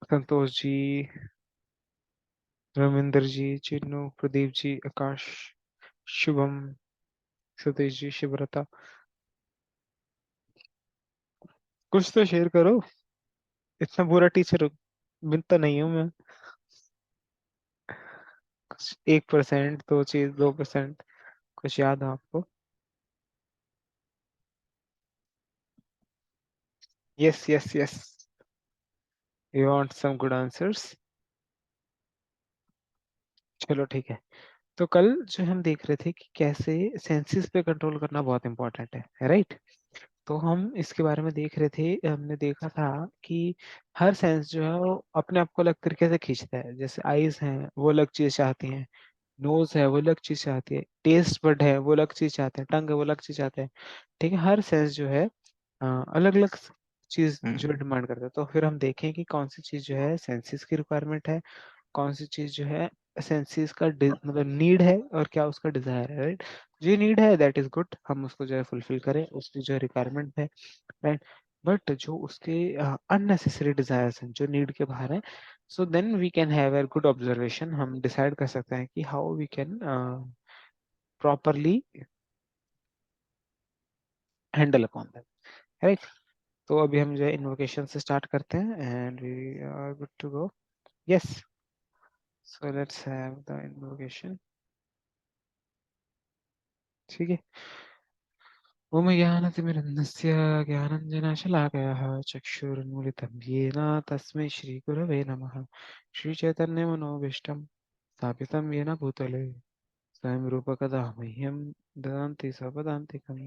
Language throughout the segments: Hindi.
संतोष जी, रविंदर जी, चिन्नू, प्रदीप जी, आकाश, शुभम, सतीश जी, शिवरता, कुछ तो शेयर करो। इतना बुरा टीचर मिलता नहीं हूँ मैं। कुछ 1%, दो चीज, 2% कुछ याद है आपको? Yes yes yes, you want some good answers. चलो ठीक है। तो कल जो हम देख रहे थे कि कैसे सेंसेस पे कंट्रोल करना बहुत इंपॉर्टेंट है राइट? तो हम इसके बारे में देख रहे थे, हमने देखा था कि हर सेंस जो है वो अपने आप को अलग तरीके से खींचता है। जैसे आईज हैं वो अलग चीज चाहती हैं, नोज है वो अलग चीज चाहती है, टेस्ट बड है वो अलग चीज चाहते हैं, टंग है वो अलग चीज चाहते हैं। ठीक है, हर सेंस जो है अलग अलग चीज जो डिमांड करता है। तो फिर हम देखें कि कौन सी चीज जो है सेंसेस की रिक्वायरमेंट है, कौन सी चीज जो है सेंसेस का मतलब नीड है, और क्या उसका डिजायर है राइट? जो नीड है दैट इज गुड, हम उसको जो है फुलफिल करें, उसकी जो रिक्वायरमेंट है राइट। बट जो उसके अननेसेसरी डिजायर्स हैं जो नीड के बाहर है, so then we can have a good observation, हम डिसाइड कर सकते हैं कि how we can properly handle upon that right. तो अभी हम जो है इन्वोकेशन से स्टार्ट करते हैं and we are good to go. Yes, so let's have the invocation. ठीक है। ओम ज्ञानतिमिरन्दस्य ज्ञानञ्जनशलाकयः चक्षुरुन्मीलितं येन तस्मै श्रीगुरवे नमः। श्रीचैतन्यमनोभीष्टं स्थापितं येन भूतले स्वयं रूपकदा मह्यं ददाति स्वपदान्तिकम्।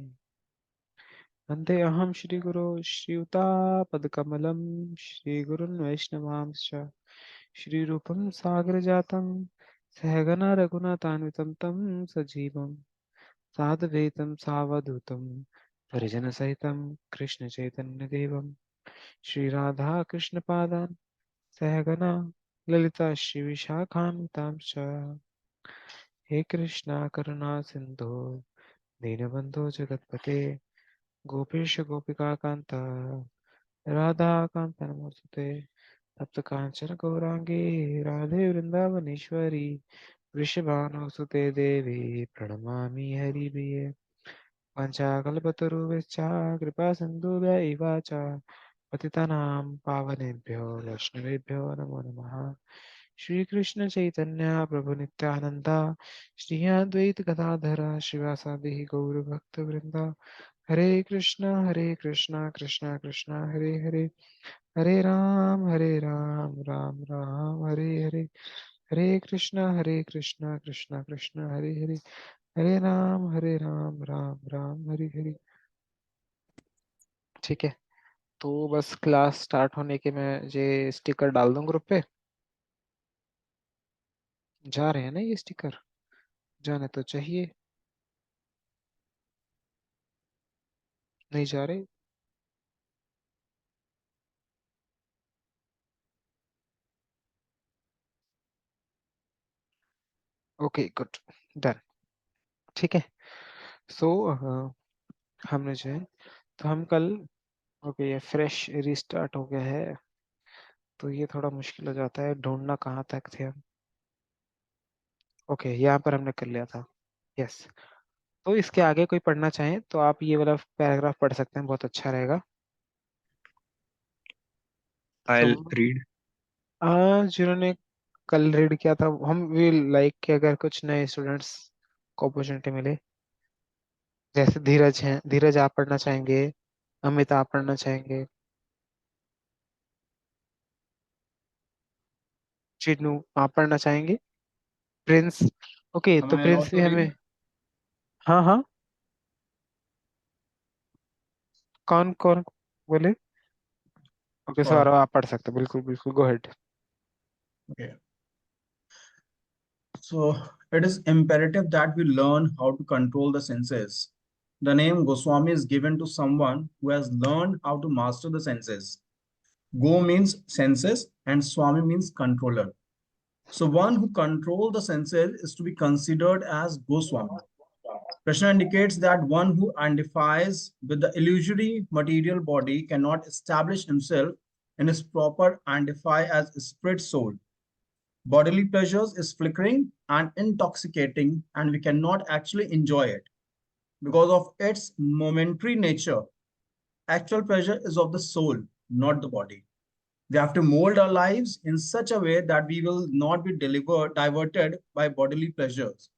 वन्दे अहं श्रीगुरो श्रीयुतापदकमलं श्रीगुरुन् वैष्णवांश्च श्रीरूपं सागरजातं सहगना रघुनाथान्वितं तं सजीवं साद्वैतं सावधूतं परिजनसहितं कृष्णचैतन्यदेवं श्रीराधाकृष्णपादान् सहगना ललिता श्रीविशाखान्वितांश्च। हे कृष्णा करुणा सिन्धो दीनबन्धो जगत्पते गोपेश गोपिकान्त राधाकान्त नमोस्तुते। तप्त कांचन गौरांगी राधे वृंदावनेश्वरी वृषभानुसुते देवी प्रणमामि हरिप्रिये। वाञ्छाकल्पतरुभ्यश्च कृपा सिन्धुभ्य एव च पतितानां पावनेभ्यो वैष्णवेभ्यो नमो नमः। श्री कृष्ण चैतन्य प्रभु नित्यानंद श्री अद्वैत गदाधर श्रीवासादि गौर भक्त वृंदा। हरे कृष्णा कृष्णा कृष्णा हरे हरे, हरे राम राम राम हरे हरे। हरे कृष्णा कृष्णा कृष्णा हरे हरे, हरे राम राम राम हरे हरे। ठीक है, तो बस क्लास स्टार्ट होने के मैं ये स्टिकर डाल दूं ग्रुप पे। जा रहे हैं ना ये स्टिकर? जाने तो चाहिए। नहीं जा रहे? Okay good, done. ठीक है। सो हमने जो है, तो हम कल, ओके ये फ्रेश रिस्टार्ट हो गया है, तो ये थोड़ा मुश्किल हो जाता है ढूंढना कहाँ तक थे हम। ओके यहाँ पर हमने कर लिया था। यस, तो इसके आगे कोई पढ़ना चाहे तो आप ये वाला पैराग्राफ पढ़ सकते हैं, बहुत अच्छा रहेगा। तो I'll read. जिन्होंने कल रीड किया था, हम वी लाइक कि अगर कुछ नए स्टूडेंट्स को अपॉर्चुनिटी मिले, जैसे धीरज हैं, धीरज आप पढ़ना चाहेंगे, अमित आप पढ़ना चाहेंगे, चिन्नू आप पढ़ना चाहेंगे, प्रिंस। ओके Am तो I प्रिंस allowed भी to हमें, read? हाँ हाँ, कौन कौन बोले? Okay sir Sure. आप पढ़ सकते हैं, बिल्कुल बिल्कुल, गो head. Okay. So it is imperative that we learn how to control the senses. The name Goswami is given to someone who has learned how to master the senses. Go means senses and Swami means controller. So one who controls the senses is to be considered as Goswami. Krishna indicates that one who identifies with the illusory material body cannot establish himself in its proper and define as spirit soul. Bodily pleasures is flickering and intoxicating, and we cannot actually enjoy it because of its momentary nature. Actual pleasure is of the soul, not the body. We have to mold our lives in such a way that we will not be diverted by bodily pleasures.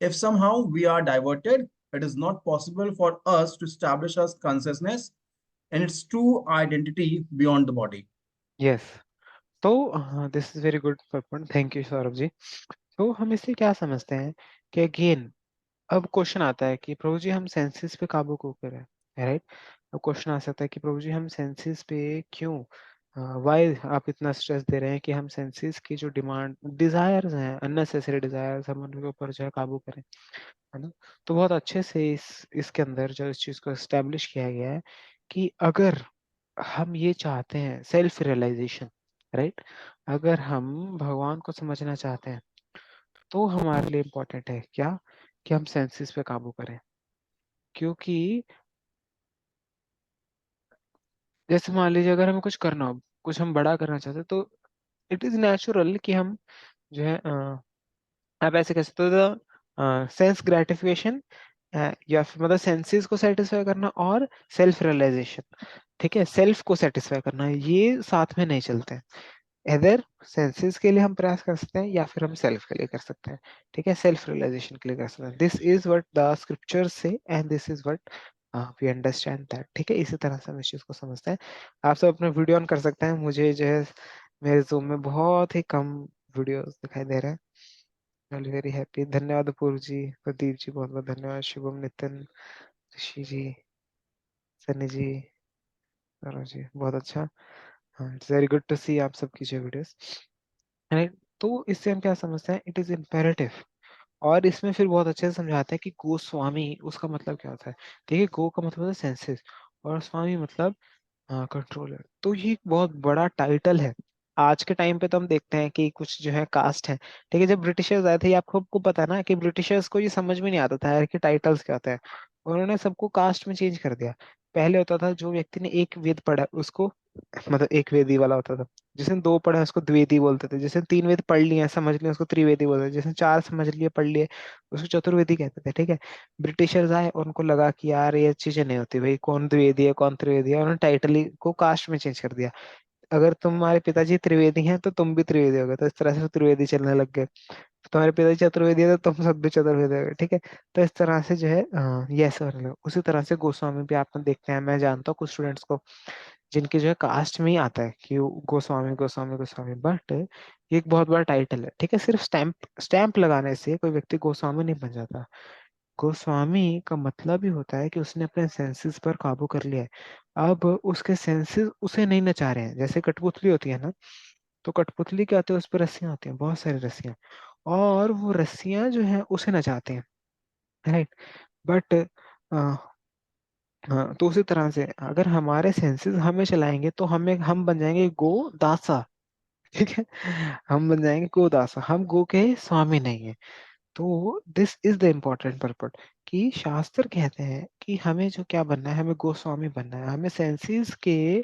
If somehow we are diverted, it is not possible for us to establish our consciousness and its true identity beyond the body. Yes. तो this is very good point, thank you Saurabh ji. तो हम इससे क्या समझते हैं कि अगेन अब क्वेश्चन आता है कि प्रभु जी हम सेंसेस पे काबू क्यों करें, राइट। अब क्वेश्चन आ सकता है कि प्रभु जी हम सेंसेस पे क्यों, वाई आप इतना स्ट्रेस दे रहे हैं कि हम सेंसेस की जो डिमांड डिजायर्स हैं, अननेसेसरी डिजायर्स, हम उनके ऊपर जो है काबू करें, है ना। तो बहुत अच्छे से इसके अंदर जो इस चीज को एस्टेब्लिश किया गया है कि अगर हम ये चाहते हैं सेल्फ रियलाइजेशन, राइट, अगर हम भगवान को समझना चाहते हैं तो हमारे लिए इम्पोर्टेंट है क्या, कि हम सेंसेस पे काबू करें। क्योंकि जैसे मान लीजिए अगर हमें कुछ करना हो, कुछ हम बड़ा करना चाहते हैं, तो इट इज नेचुरल कि हम जो है आप ऐसे कह सकते हो सेंस ग्रेटिफिकेशन, या फिर मतलब सेंसेस को सेटिस्फाई करना और सेल्फ रियलाइजेशन, ठीक है, सेल्फ को सेटिस्फाई करना, ये साथ में नहीं चलते हैं। इधर सेंसेस के लिए हम प्रयास कर सकते हैं या फिर हम सेल्फ के लिए कर सकते हैं, ठीक है, सेल्फ रियलाइजेशन के लिए कर सकते हैं। This is what the scriptures say and this is what we understand that, ठीक है, इसी तरह से हम इस चीज को समझते हैं। आप सब अपने वीडियो ऑन कर सकते हैं, मुझे जो है मेरे जूम में बहुत ही कम वीडियोस दिखाई दे रहे हैं। वेरी हैप्पी, धन्यवाद अपूर्व जी, प्रदीप जी बहुत बहुत धन्यवाद, शुभम, नितिन, ऋषि जी, सनी जी, सौरभ जी बहुत अच्छा। हाँ, इट्स वेरी गुड टू सी आप सबकी जो वीडियोस, राइट। तो इससे हम क्या समझते हैं, इट इज इम्पेरेटिव। और इसमें फिर बहुत अच्छे से समझाते हैं कि गोस्वामी उसका मतलब क्या होता है। देखिए, गो का मतलब होता है सेंसेस, और स्वामी मतलब हाँ कंट्रोलर। तो ये एक बहुत बड़ा टाइटल है। आज के टाइम पे तो हम देखते हैं कि कुछ जो है कास्ट है, ठीक है, जब ब्रिटिशर्स आए थे, ये आपको पता है ना कि ब्रिटिशर्स को ये समझ में नहीं आता था यार कि टाइटल्स क्या होते हैं। उन्होंने सबको कास्ट में चेंज कर दिया। पहले होता था जो व्यक्ति ने एक वेद पढ़ा उसको, मतलब एक वेदी वाला होता था, जिसने दो पढ़ा उसको द्विवेदी बोलते थे, जिसने तीन वेद पढ़ लिए समझ लिए उसको त्रिवेदी बोलते थे, जिसने चार समझ लिए पढ़ लिए उसको चतुर्वेदी कहते थे, ठीक है। ब्रिटिशर्स आए और उनको लगा कि यार ये चीजें नहीं होती भाई, कौन द्विवेदी है कौन त्रिवेदी है, उन्होंने टाइटल को कास्ट में चेंज कर दिया। अगर तुम्हारे पिताजी त्रिवेदी हैं तो तुम भी त्रिवेदी हो गए, तो इस तरह से त्रिवेदी चलने लग गए। तुम्हारे पिताजी चतुर्वेदी है तो तुम सब भी चतुर्वेदी हो गए, ठीक है। तो इस तरह से जो है ये ऐसे होने लगा। उसी तरह से गोस्वामी भी आप देखते हैं, मैं जानता हूँ कुछ स्टूडेंट्स को जिनके जो है कास्ट में ही आता है कि वो गोस्वामी गोस्वामी गोस्वामी, बट ये एक बहुत बड़ा टाइटल है, ठीक है। सिर्फ स्टैंप स्टैंप लगाने से कोई व्यक्ति गोस्वामी नहीं बन जाता। गोस्वामी का मतलब ही होता है कि उसने अपने सेंसेस पर काबू कर लिया है। अब उसके सेंसेस उसे नहीं नचा रहे हैं। जैसे कठपुतली होती है ना, तो कठपुतली क्या होती है, उस पर रस्सियां होती हैं, बहुत सारी रस्सियां, और वो रस्सियां जो है उसे नचाते हैं, राइट। बट हाँ, तो उसी तरह से अगर हमारे सेंसेस हमें चलाएंगे तो हम बन जाएंगे गो दासा, ठीक है। हम बन जाएंगे गो दासा, हम गो के स्वामी नहीं है। तो दिस इज द इम्पोर्टेंट पर्पट कि शास्त्र कहते हैं कि हमें जो क्या बनना है, हमें गोस्वामी बनना है, हमें सेंसेस के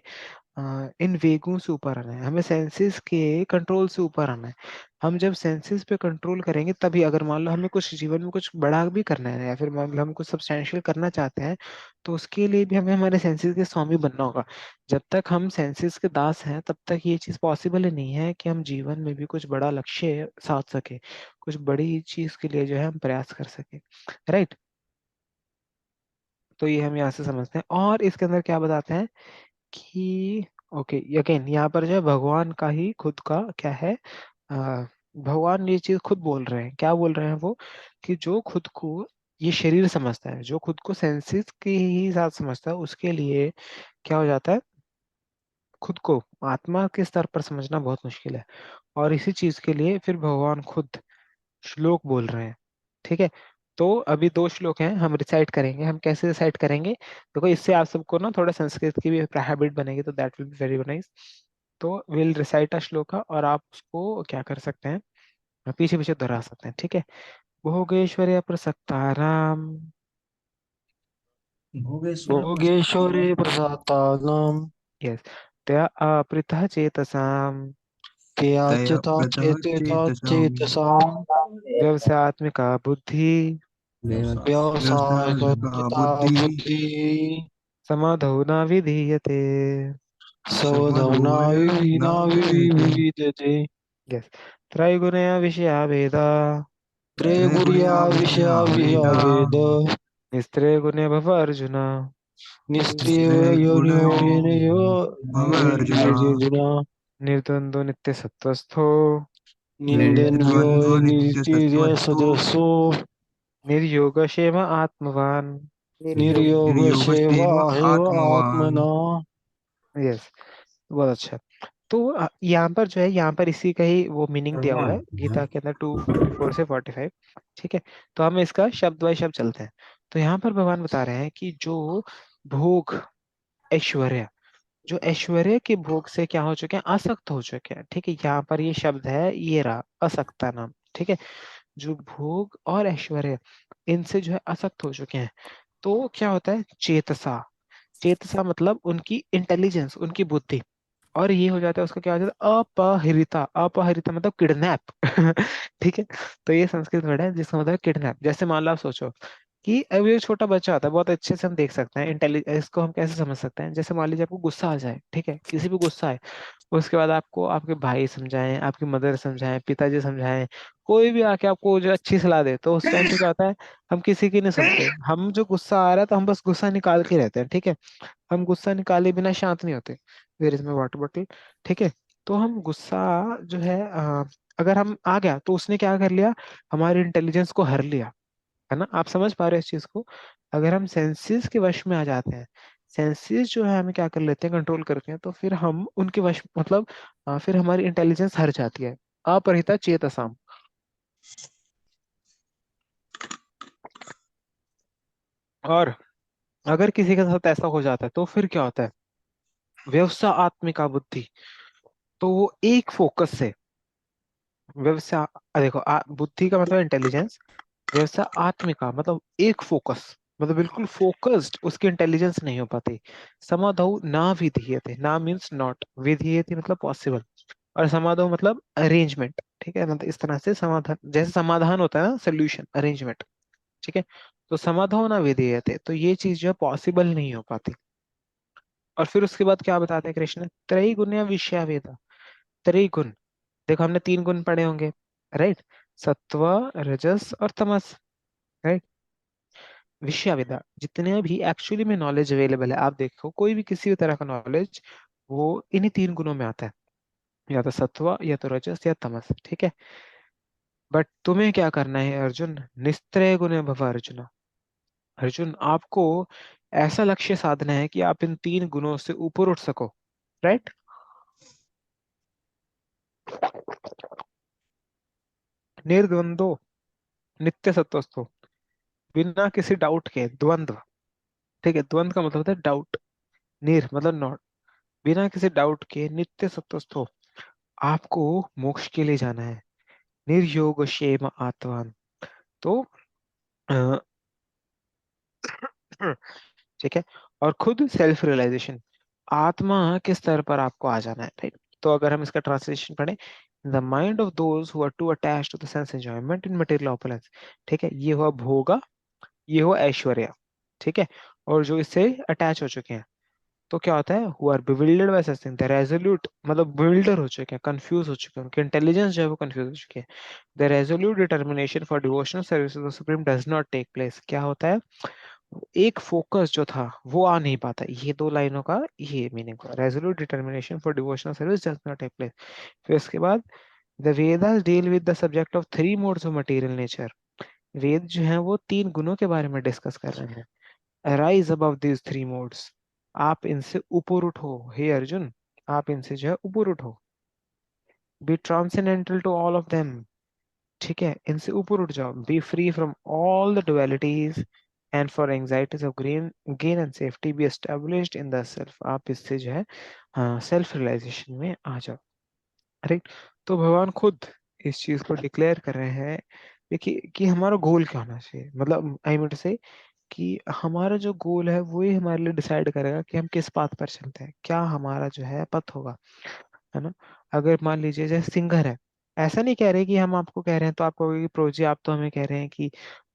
इन वेगों से ऊपर आना है, हमें सेंसेस के कंट्रोल से ऊपर आना है। हम जब सेंसेस पे कंट्रोल करेंगे तभी, अगर मान लो हमें कुछ जीवन में कुछ बड़ा भी करना है या फिर मान लो हम कुछ सब्सटेंशियल करना चाहते हैं, तो उसके लिए भी हमें हमारे सेंसेस के स्वामी बनना होगा। जब तक हम सेंसेस के दास हैं तब तक ये चीज पॉसिबल ही नहीं है कि हम जीवन में भी कुछ बड़ा लक्ष्य साध सके, कुछ बड़ी चीज के लिए जो है हम प्रयास कर सके, राइट। तो ये हम यहाँ से समझते हैं, और इसके अंदर क्या बताते हैं कि ओके, अगेन यहाँ पर जो है भगवान का ही खुद का क्या है, आ, भगवान ये चीज खुद बोल रहे हैं, क्या बोल रहे हैं वो, कि जो खुद को ये शरीर समझता है, जो खुद को सेंसेस के ही साथ समझता है, उसके लिए क्या हो जाता है, खुद को आत्मा के स्तर पर समझना बहुत मुश्किल है। और इसी चीज के लिए फिर भगवान खुद श्लोक बोल रहे हैं, ठीक है। तो अभी दो श्लोक हैं, हम रिसाइट करेंगे। हम कैसे रिसाइट करेंगे, देखो इससे आप सबको ना थोड़ा संस्कृत की भी हैबिट बनेगी, तो that will be very nice. तो विल रिसाइट अ श्लोका, और आप उसको क्या कर सकते हैं, पीछे पीछे दोहरा सकते हैं, ठीक है। भोगेश्वर्य प्रसक्ताराम, भोगेश्वर भोगेश्वरे प्रसाद प्रसादानाम, यस, त्या अपृतः चेतसाम तया तयप्रतः प्रतः चेतसाम् चेतसाम् व्यवसात्मिका बुद्धि व्यवसायिका व्यवसायिका बुद्धिः बुद्धि समाधौ न विधीयते। समदूय न समदूयिना विधीयते। विविद्यते। यस। त्रैगुणया विषया वेदा त्रयगुणया त्रयगुणया विषया विषया विषया वेदा वेद निस्त्रैगुण्य भव अर्जुन। निस्त्रिययोनियो भव अर्जुन निस्त्रैगुणयोनियोर्जुन निर्द्वन्द्वो नित्यसत्त्वस्थो निर्द्वन्द्वो निर्द्वन्द्वो नित्य नित्यसत्त्वस्थो सदसो निर्योगक्षेम आत्मवान्। निर्योगशेव निर्योगशेव आत्मना। आत्मवान्। यस, बहुत अच्छा। तो यहाँ पर जो है, यहाँ पर इसी का ही वो मीनिंग दिया हुआ है गीता के अंदर 2:54 से 45। ठीक है। तो हम इसका शब्द बाय शब्द चलते हैं। तो यहाँ पर भगवान बता रहे हैं कि जो भोग, ऐश्वर्य, जो ऐश्वर्य के भोग से क्या हो चुके हैं, आसक्त हो चुके हैं। ठीक है। यहाँ पर ये शब्द है, ये रहा असक्ता नाम। ठीक है। जो भोग और ऐश्वर्य, इनसे जो है आसक्त हो चुके हैं, तो क्या होता है, चेतसा। चेतसा मतलब उनकी इंटेलिजेंस, उनकी बुद्धि। और ये हो जाता है, उसका क्या हो जाता है, अपहरिता। अपहरिता मतलब किडनैप। ठीक है। तो ये संस्कृत वर्ड है जिसका मतलब किडनैप। जैसे मान लो आप सोचो कि अब ये छोटा बच्चा होता है, बहुत अच्छे से हम देख सकते हैं इंटेलिजेंस, इसको हम कैसे समझ सकते हैं। जैसे मान लीजिए आपको गुस्सा आ जाए, ठीक है, किसी भी गुस्सा है, उसके बाद आपको आपके भाई समझाएं, आपकी मदर समझाएं, पिताजी समझाएं, कोई भी आके आपको जो अच्छी सलाह दे, तो उस टाइम पे क्या होता है, हम किसी की नहीं सुनते। हम जो गुस्सा आ रहा है तो हम बस गुस्सा निकाल के रहते हैं। ठीक है। हम गुस्सा निकाले बिना शांत नहीं होते। Where is my water bottle. ठीक है। तो हम गुस्सा जो है, अगर हम आ गया तो उसने क्या कर लिया, हमारे इंटेलिजेंस को हर लिया। है ना, आप समझ पा रहे हो इस चीज को। अगर हम सेंसेस के वश में आ जाते हैं, सेंसेस जो है हमें क्या कर लेते हैं, कंट्रोल करते हैं, तो फिर हम उनके वश मतलब फिर हमारी इंटेलिजेंस हर जाती है। अपरिता चेतसाम। और अगर किसी के साथ ऐसा हो जाता है तो फिर क्या होता है, व्यवसाय आत्मिका बुद्धि। तो वो एक फोकस से, व्यवसाय, देखो बुद्धि का मतलब इंटेलिजेंस, व्यवसाय आत्मिका मतलब एक फोकस, मतलब बिल्कुल फोकस्ड, उसकी इंटेलिजेंस नहीं हो पाती। समाधौ ना विधीयते, ना मीन्स नॉट, विधीयते मतलब पॉसिबल, और समाधौ मतलब अरेंजमेंट। ठीक है। मतलब इस तरह से समाधान, जैसे समाधान होता है ना, सोल्यूशन, अरेंजमेंट। ठीक है। तो समाधौ ना विधीयते, तो ये चीज जो है पॉसिबल नहीं हो पाती। और फिर उसके बाद क्या बताते हैं कृष्ण, त्रैगुण्य विषया वेदा। त्रिगुण, देखो हमने 3 गुण पढ़े होंगे, राइट, सत्व, रजस और तमस, राइट। विषय विदा, जितने भी एक्चुअली में नॉलेज अवेलेबल है, आप देखो कोई भी किसी भी तरह का नॉलेज, वो इन्हीं 3 गुणों में आता है, या तो सत्व, या तो रजस, या तमस। ठीक है। बट तुम्हें क्या करना है अर्जुन, निस्त्रय गुण भव अर्जुन। अर्जुन, आपको ऐसा लक्ष्य साधना है कि आप इन 3 गुणों से ऊपर उठ सको, राइट। निर्द्वंदो नित्य सत्वस्थो, बिना किसी डाउट के, द्वंद्व। ठीक है। द्वंद्व का मतलब होता है डाउट, निर मतलब नॉट, बिना किसी डाउट के नित्य सत्वस्थ हो, आपको मोक्ष के लिए जाना है। निर्योग क्षेम आत्मान। तो अ, ठीक है। और खुद सेल्फ रियलाइजेशन, आत्मा के स्तर पर आपको आ जाना है, राइट। तो अगर हम इसका ट्रांसलेशन पढ़ें, the mind of those who are too attach to the sense enjoyment in material opulence. ठीक है। ये हुआ भोगा, ये हुआ ऐश्वर्या। ठीक है। और जो इससे अटैच हो चुके हैं, तो क्या होता है, who are bewildered by such thing, the resolute मतलब बिल्डर हो चुके हैं, कंफ्यूज हो चुके हैं, उनके इंटेलिजेंस जो है वो कंफ्यूज हो चुके हैं। The resolute determination for devotional service of the supreme does not take place. क्या होता है, एक फोकस जो था वो आ नहीं पाता। ये 2 लाइनों का ये मीनिंग हुआ, resolute determination for devotional service does not take place. फिर उसके बाद, the Vedas deal with the subject of 3 modes of material nature. Veda जो है वो 3 गुणों के बारे में डिस्कस कर रहे हैं। अराइज अबव दीज 3 मोड्स, आप इनसे ऊपर उठो हे अर्जुन, आप इनसे जो है ऊपर उठो। Be transcendental to all of them. ठीक है, इनसे ऊपर उठ जाओ। Be free from all the dualities and for anxieties of gain gain and safety be established in the self. आप इससे जो है सेल्फ रियलाइजेशन में आ जाओ, राइट। तो भगवान खुद इस चीज को डिक्लेयर कर रहे हैं, देखिए कि हमारा गोल क्या होना चाहिए, मतलब आई मीन से कि हमारा जो गोल है वो ही हमारे लिए डिसाइड करेगा कि हम किस पाथ पर चलते हैं, क्या हमारा जो है पथ होगा, है ना। अगर मान लीजिए जैसे सिंगर है, ऐसा नहीं कह रहे कि हम आपको कह रहे हैं तो आप कहोगे कि प्रोजी आप तो हमें कह रहे हैं कि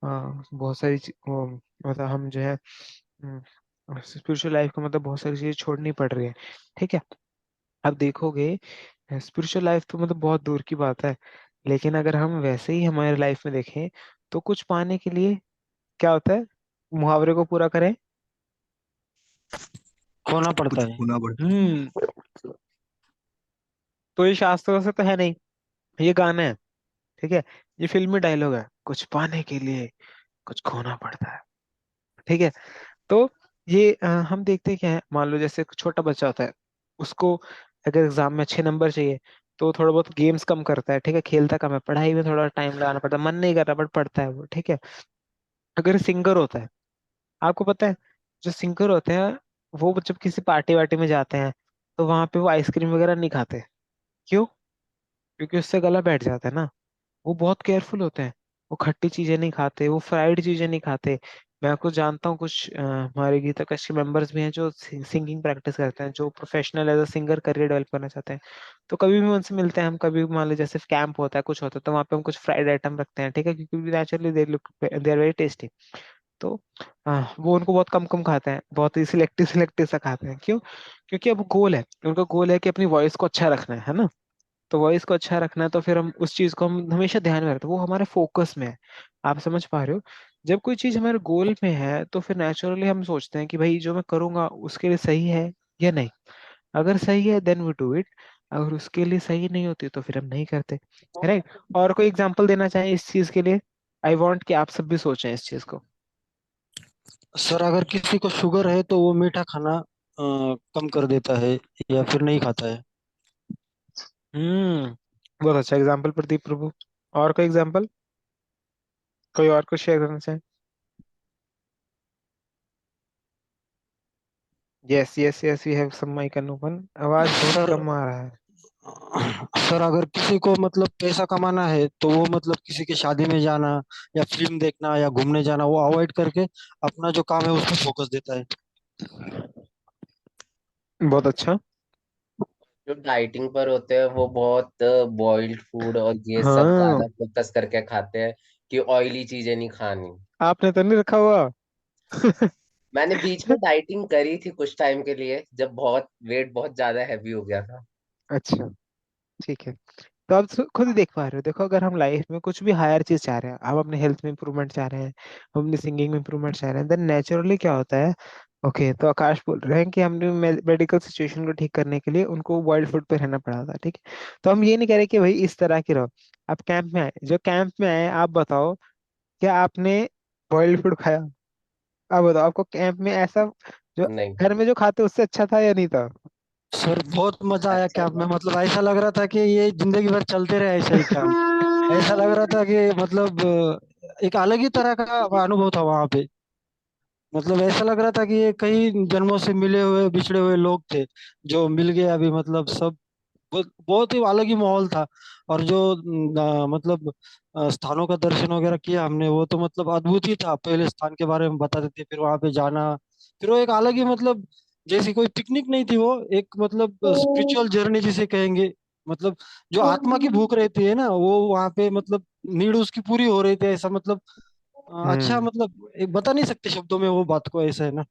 बहुत सारी मतलब हम जो है स्पिरिचुअल लाइफ को मतलब बहुत सारी चीजें छोड़नी पड़ रही है, ठीक है। अब देखोगे स्पिरिचुअल लाइफ तो मतलब बहुत दूर की बात है, लेकिन अगर हम वैसे ही हमारे लाइफ में देखें तो कुछ पाने के लिए क्या होता है, मुहावरे को पूरा करें। खोना पड़ता कुछ है। खोना पड़ता है। हम्म। तो ये शास्त्रों से तो है नहीं, ये गाना है, ठीक है। ये फिल्मी डायलॉग है, कुछ पाने के लिए कुछ खोना पड़ता है, ठीक है। तो ये हम देखते हैं क्या है, मान लो जैसे एक छोटा बच्चा होता है, उसको अगर एग्जाम में अच्छे नंबर चाहिए तो थोड़ा बहुत गेम्स कम करता है, ठीक है, खेलता कम है, पढ़ाई में थोड़ा टाइम लगाना पड़ता है, मन नहीं कर रहा बट पढ़ता है वो, ठीक है। अगर सिंगर होता है, आपको पता है जो सिंगर होते हैं वो जब किसी पार्टी वार्टी में जाते हैं तो वहां पे वो आइसक्रीम वगैरह नहीं खाते, क्यों? क्योंकि उससे गला बैठ जाता है ना। वो बहुत केयरफुल होते हैं, वो खट्टी चीजें नहीं खाते, वो फ्राइड चीजें नहीं खाते। मैं आपको जानता हूँ कुछ हमारे गीता कश के मेंबर्स भी हैं जो सिंगिंग प्रैक्टिस करते हैं, जो professional as a singer career develop करना चाहते हैं। तो कभी भी उनसे मिलते हैं हम, कभी भी मान लो जैसे कैंप होता है कुछ होता है तो वहाँ पे हम कुछ फ्राइड आइटम रखते हैं, ठीक है, क्योंकि naturally they are very tasty. तो वो उनको बहुत कम कम खाते हैं, बहुत ही सिलेक्टिव सिलेक्टिव सा खाते हैं, क्यों? क्योंकि अब गोल है, उनका गोल है कि अपनी वॉइस को अच्छा रखना है ना। तो वॉइस को अच्छा रखना है तो फिर हम उस चीज को हम हमेशा ध्यान में रखते हैं, वो हमारे फोकस में है। आप समझ पा रहे हो? जब कोई चीज हमारे गोल में है तो फिर नेचुरली हम सोचते हैं कि भाई जो मैं करूंगा उसके लिए सही है या नहीं। अगर सही है देन वी डू इट, अगर उसके लिए सही नहीं होती तो फिर हम नहीं करते, राइट। और कोई एग्जांपल देना चाहें इस चीज के लिए? आई वांट कि आप सब भी सोचें इस चीज को। सर अगर किसी को शुगर है तो वो मीठा खाना कम कर देता है या फिर नहीं खाता है। बहुत अच्छा एग्जांपल प्रदीप प्रभु। और कोई एग्जांपल, कोई और कुछ शेयर करना चाहें? Yes yes yes we have some mic and open, आवाज बहुत सर कम आ रहा है। सर अगर किसी को मतलब पैसा कमाना है तो वो मतलब किसी के शादी में जाना या फिल्म देखना या घूमने जाना वो अवॉइड करके अपना जो काम है उस पर फोकस देता है। बहुत अच्छा। जो डाइटिंग पर होते हैं वो बहुत बॉइल्ड फूड और ये सब हाँ, ज्यादा फोकस करके खाते हैं कि ऑयली चीजें नहीं खानी। आपने तो नहीं रखा हुआ। मैंने बीच में डाइटिंग करी थी कुछ टाइम के लिए जब बहुत वेट बहुत ज्यादा हैवी हो गया था। अच्छा, ठीक है। तो आप खुद ही देख पा रहे हो, देखो अगर हम लाइफ में कुछ भी हायर चीज चाह रहे हैं, आप अपने हेल्थ में इंप्रूवमेंट चाह रहे हैं, हम अपनी सिंगिंग में इंप्रूवमेंट चाह रहे हैं, देन नेचुरली क्या होता है, ओके तो आकाश बोल रहे हैं कि हमने मेडिकल सिचुएशन को ठीक करने के लिए उनको वाइल्ड फूड पे रहना पड़ा था, ठीक है। तो हम ये नहीं कह रहे कि भाई इस तरह की रहो। आप कैंप में आए, जो कैंप में आए आप बताओ, क्या आपने बॉइल्ड फूड खाया? आप बताओ, आपको कैंप में ऐसा जो नहीं। घर में जो खाते उससे अच्छा था या नहीं था? सर बहुत मजा आया अच्छा कैंप में, था। मतलब ऐसा लग रहा था कि ये जिंदगी भर चलते रहे ऐसा ही कैंप। ऐसा लग रहा था कि मतलब एक अलग ही तरह का अनुभव था वहां पे। मतलब ऐसा लग रहा था कि ये कई जन्मों से मिले हुए बिछड़े हुए लोग थे जो मिल गए अभी, मतलब सब बहुत ही अलग ही माहौल था। और जो मतलब स्थानों का दर्शन वगैरह किया हमने, वो तो मतलब अद्भुत ही था। पहले स्थान के बारे में बताते थे, फिर वहां पे जाना, फिर वो एक अलग ही मतलब जैसी कोई पिकनिक नहीं थी, वो एक मतलब स्पिरिचुअल जर्नी जिसे कहेंगे। मतलब जो आत्मा की भूख रहती है ना, वो वहां पे मतलब नीड उसकी पूरी हो रही थी ऐसा, मतलब अच्छा, हम्म। मतलब एक बता नहीं सकते शब्दों में वो बात को, ऐसा है ना।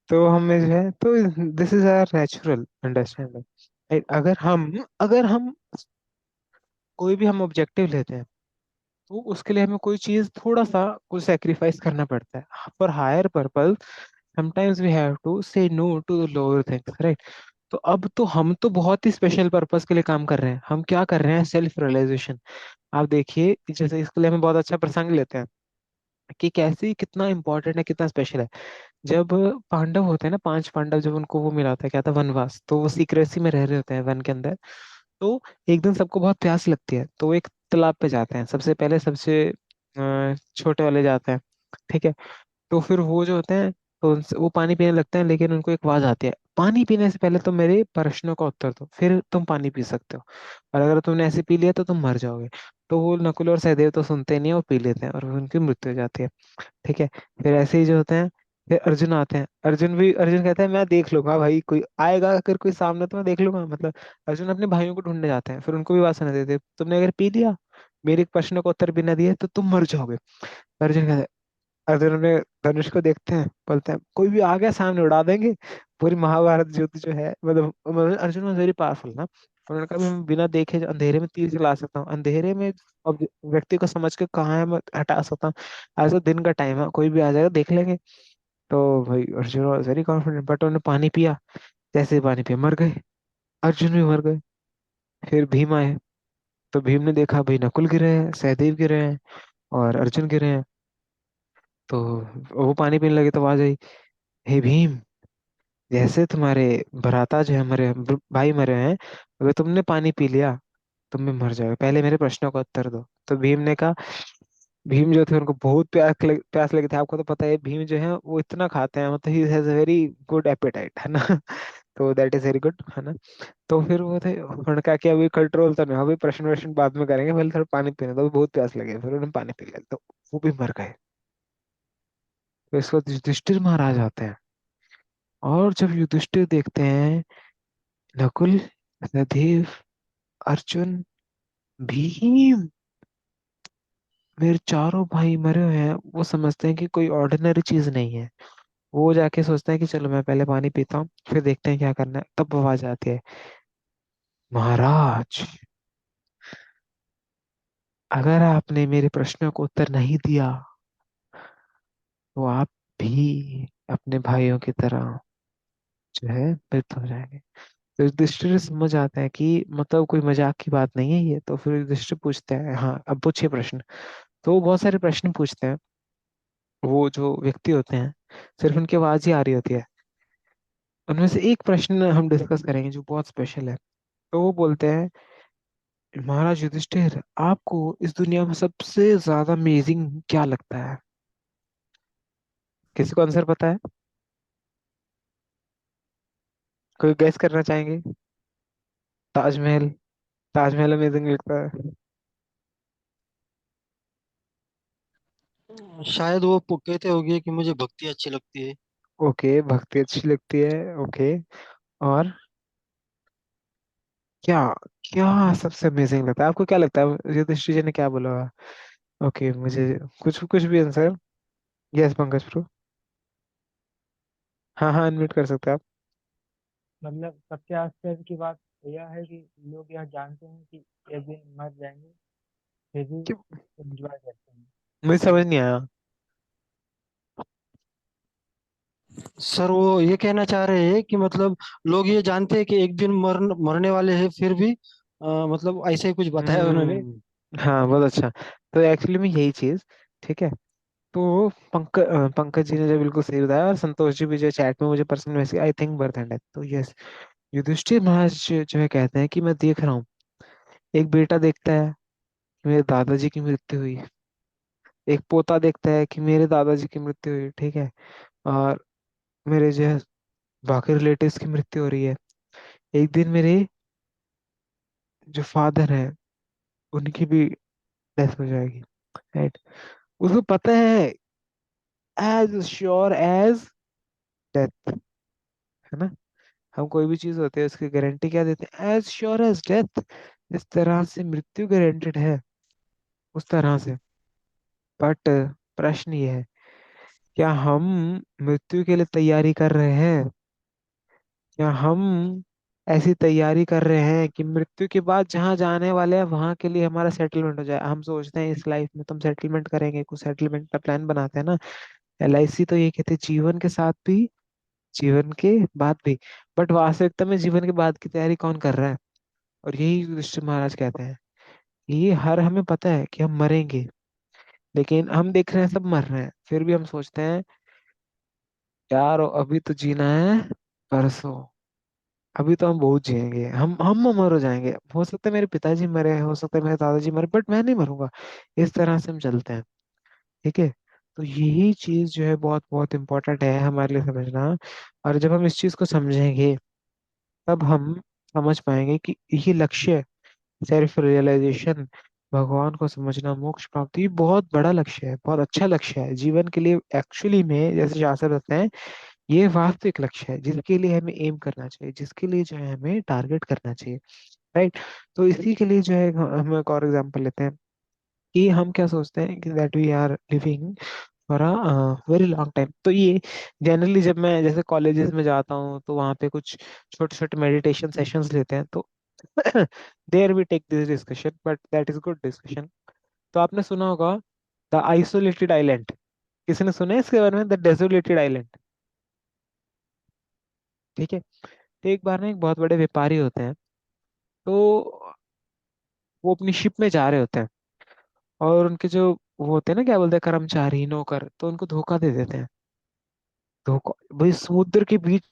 तो हमें जो है तो this is our natural understanding. अगर हम कोई भी हम ऑब्जेक्टिव लेते हैं तो उसके लिए हमें कोई चीज थोड़ा सा कुछ सेक्रीफाइस करना पड़ता है for higher purpose. Sometimes we have to say no to the lower things, right. तो अब तो हम तो बहुत ही स्पेशल पर्पस के लिए काम कर रहे हैं, हम क्या कर रहे हैं, सेल्फ रियलाइजेशन। आप देखिए जैसे इसके लिए हमें बहुत अच्छा प्रसंग लेते हैं कि कैसे कितना इंपॉर्टेंट है, कितना स्पेशल है। जब पांडव होते हैं ना, पांच पांडव, जब उनको वो मिला था क्या था, वनवास, तो वो सीक्रेसी में रह रहे होते हैं वन के अंदर। तो एक दिन सबको बहुत प्यास लगती है तो वो एक तालाब पे जाते हैं, सबसे पहले सबसे छोटे वाले जाते हैं, ठीक है। तो फिर वो जो होते हैं तो वो पानी पीने लगते हैं, लेकिन उनको एक आवाज आती है, पानी पीने से पहले तुम मेरे प्रश्नों का उत्तर दो, फिर तुम पानी पी सकते हो, और अगर तुमने ऐसे पी लिया तो तुम मर जाओगे। तो वो नकुल और सहदेव तो सुनते नहीं है, वो पी लेते हैं और उनकी मृत्यु हो जाती है। ठीक है। फिर ऐसे ही जो होते हैं, फिर अर्जुन आते हैं। अर्जुन कहता है मैं देख लूंगा भाई, कोई आएगा अगर कोई सामने तो मैं देख लूंगा, मतलब अर्जुन अपने भाइयों को ढूंढने जाते हैं। फिर उनको भी बात सुना देते, तुमने अगर पी लिया, मेरे प्रश्न का उत्तर भी ना दिए, तो तुम मर जाओगे। अर्जुन कहता है, अर्जुन अपने धनुष को देखते हैं, बोलते हैं कोई भी आ गया सामने उड़ा देंगे। पूरी महाभारत युद्ध जो है, मतलब अर्जुन वॉज वेरी पावरफुल ना। उन्होंने कहा मैं बिना देखे जो अंधेरे में तीर चला सकता हूँ, अंधेरे में अब व्यक्ति को समझ के कहाँ है मैं हटा सकता हूँ। आज तो दिन का टाइम है, कोई भी आ जाएगा देख लेंगे। तो भाई Arjun was very confident, but उन्होंने पानी पिया, जैसे ही पानी पिया मर गए। अर्जुन भी मर गए। फिर भीम आए, तो भीम ने देखा भाई नकुल गिरे हैं, सहदेव गिरे हैं और अर्जुन गिरे हैं। तो वो पानी पीने लगे, तो आवाज आई, हे भीम, जैसे तुम्हारे भ्राता जो है हमारे भाई मरे हैं, अगर तुमने पानी पी लिया तुम भी मर जाओगे, पहले मेरे प्रश्नों का उत्तर दो। तो भीम ने कहा, भीम जो थे उनको बहुत प्यास लगी थी, आपको तो पता है भीम जो है वो इतना खाते हैं, मतलब he has a very good appetite है ना। तो दैट इज वेरी गुड है ना। तो फिर वो थे, उन्होंने कहा कि अभी कंट्रोल तो नहीं, अभी प्रश्न वश्न बाद में करेंगे, पहले थोड़ा पानी पीने दो, बहुत प्यास लगी। फिर उन्होंने पानी पी लिया, तो वो भी मर गए। तो इसको युधिष्ठिर महाराज आते हैं, और जब युधिष्ठिर देखते हैं नकुल, सहदेव, अर्जुन, भीम, मेरे चारों भाई मरे हुए हैं, वो समझते हैं कि कोई ऑर्डिनरी चीज नहीं है। वो जाके सोचते हैं कि चलो मैं पहले पानी पीता हूँ, फिर देखते हैं क्या करना है। तब आवाज आती है, महाराज, अगर आपने मेरे प्रश्नों को उत्तर नहीं दिया तो आप भी अपने भाइयों की तरह जो है मृत हो जाएंगे। तो युधिष्ठिर समझ आता है कि मतलब कोई मजाक की बात नहीं है ये। तो फिर युधिष्ठिर पूछते हैं, हाँ अब पूछिए प्रश्न। तो वो बहुत सारे प्रश्न पूछते हैं। वो जो व्यक्ति होते हैं, सिर्फ उनकी आवाज ही आ रही होती है। उनमें से एक प्रश्न हम डिस्कस करेंगे जो बहुत स्पेशल है। तो वो बोलते हैं, महाराज युधिष्ठिर, आपको इस दुनिया में सबसे ज्यादा अमेजिंग क्या लगता है? किसी को आंसर पता है? कोई गैस करना चाहेंगे? ताजमहल। ताजमहल अमेजिंग लगता है। शायद वो कहते होंगे कि मुझे भक्ति अच्छी लगती है। ओके, भक्ति अच्छी लगती है, ओके। और क्या, क्या सबसे अमेजिंग लगता है आपको? क्या लगता है युधिष्ठिर जी ने क्या बोला होगा? ओके, मुझे कुछ कुछ भी आंसर। Yes Pankaj pro. हाँ हाँ, अनम्यूट कर सकते हैं आप। मतलब सबसे आश्चर्य की बात यह है कि लोग यह जानते हैं कि एक दिन मर जाएंगे, फिर भी क्यों? एंजॉय करते हैं। मुझे समझ नहीं आया। सर वो ये कहना चाह रहे हैं कि मतलब लोग ये जानते हैं कि एक दिन मरने वाले हैं, फिर भी मतलब ऐसे ही कुछ बताया उन्होंने। हाँ बहुत अच्छा। तो एक्चुअली में यही चीज, ठीक है। तो पंकज जी ने जो बिल्कुल सही बताया, और संतोष जी भी जो चैट में मुझे personal message, I think birth and death, तो यस, युधिष्ठिर महाराज जो है कहते हैं कि मैं देख रहा हूँ, एक बेटा देखता है कि मेरे दादाजी की मृत्यु हुई, एक पोता देखता है कि मेरे दादाजी की मृत्यु हुई, ठीक है, और मेरे जो है बाकी रिलेटिव्स की मृत्यु हो रही है। एक दिन मेरे जो फादर है उनकी भी डेथ हो जाएगी, राइट। उसको पता है, एज श्योर एज डेथ, है ना। हम कोई भी चीज होती है उसकी गारंटी क्या देते हैं? As sure as death. जिस तरह से मृत्यु गारंटेड है, उस तरह से। बट प्रश्न ये है, क्या हम मृत्यु के लिए तैयारी कर रहे हैं? क्या हम ऐसी तैयारी कर रहे हैं कि मृत्यु के बाद जहाँ जाने वाले हैं वहां के लिए हमारा सेटलमेंट हो जाए? हम सोचते हैं इस लाइफ में तुम सेटलमेंट करेंगे, कुछ सेटलमेंट का प्लान बनाते हैं ना। एलआईसी तो ये कहते हैं जीवन के साथ भी, जीवन के बाद भी। बट वास्तविकता में जीवन के बाद की तैयारी कौन कर रहा है? और यही युधिष्ठिर महाराज कहते हैं, ये हर हमें पता है कि हम मरेंगे, लेकिन हम देख रहे हैं सब मर रहे हैं, फिर भी हम सोचते हैं यार अभी तो जीना है, परसों, अभी तो हम बहुत जिएंगे, हम अमर हो जाएंगे। हो सकता है मेरे पिताजी मरे, हो सकता है मेरे दादाजी मरे, बट मैं नहीं मरूंगा। इस तरह से हम चलते हैं, ठीक है। तो यही चीज जो है बहुत बहुत इम्पोर्टेंट है हमारे लिए समझना। और जब हम इस चीज को समझेंगे तब हम समझ पाएंगे कि ये लक्ष्य, सेल्फ रियलाइजेशन, भगवान को समझना, मोक्ष प्राप्ति, ये बहुत बड़ा लक्ष्य है, बहुत अच्छा लक्ष्य है जीवन के लिए। एक्चुअली में जैसे शास्त्र बताते हैं, ये वास्तविक लक्ष्य है जिसके लिए हमें एम करना चाहिए, जिसके लिए जो है हमें टारगेट करना चाहिए। राइट। तो इसी के लिए जो है हम एक और एग्जांपल लेते हैं कि हम क्या सोचते हैं कि that we are living for a very long time. तो ये जनरली जब मैं जैसे कॉलेजेस में जाता हूँ तो वहाँ पे कुछ छोटे छोटे मेडिटेशन सेशंस लेते हैं, तो there we take this discussion, but that is good discussion. तो आपने सुना होगा द आइसोलेटेड आइलैंड। किसी ने सुना है इसके बारे में, द डेजोलेटेड आइलैंड? ठीक है। तो एक बार ना एक बहुत बड़े व्यापारी होते हैं, तो वो अपनी शिप में जा रहे होते हैं, और उनके जो वो होते हैं ना, क्या बोलते हैं, कर्मचारी नौकर, तो उनको धोखा दे देते हैं। धोखा भाई, समुद्र के बीच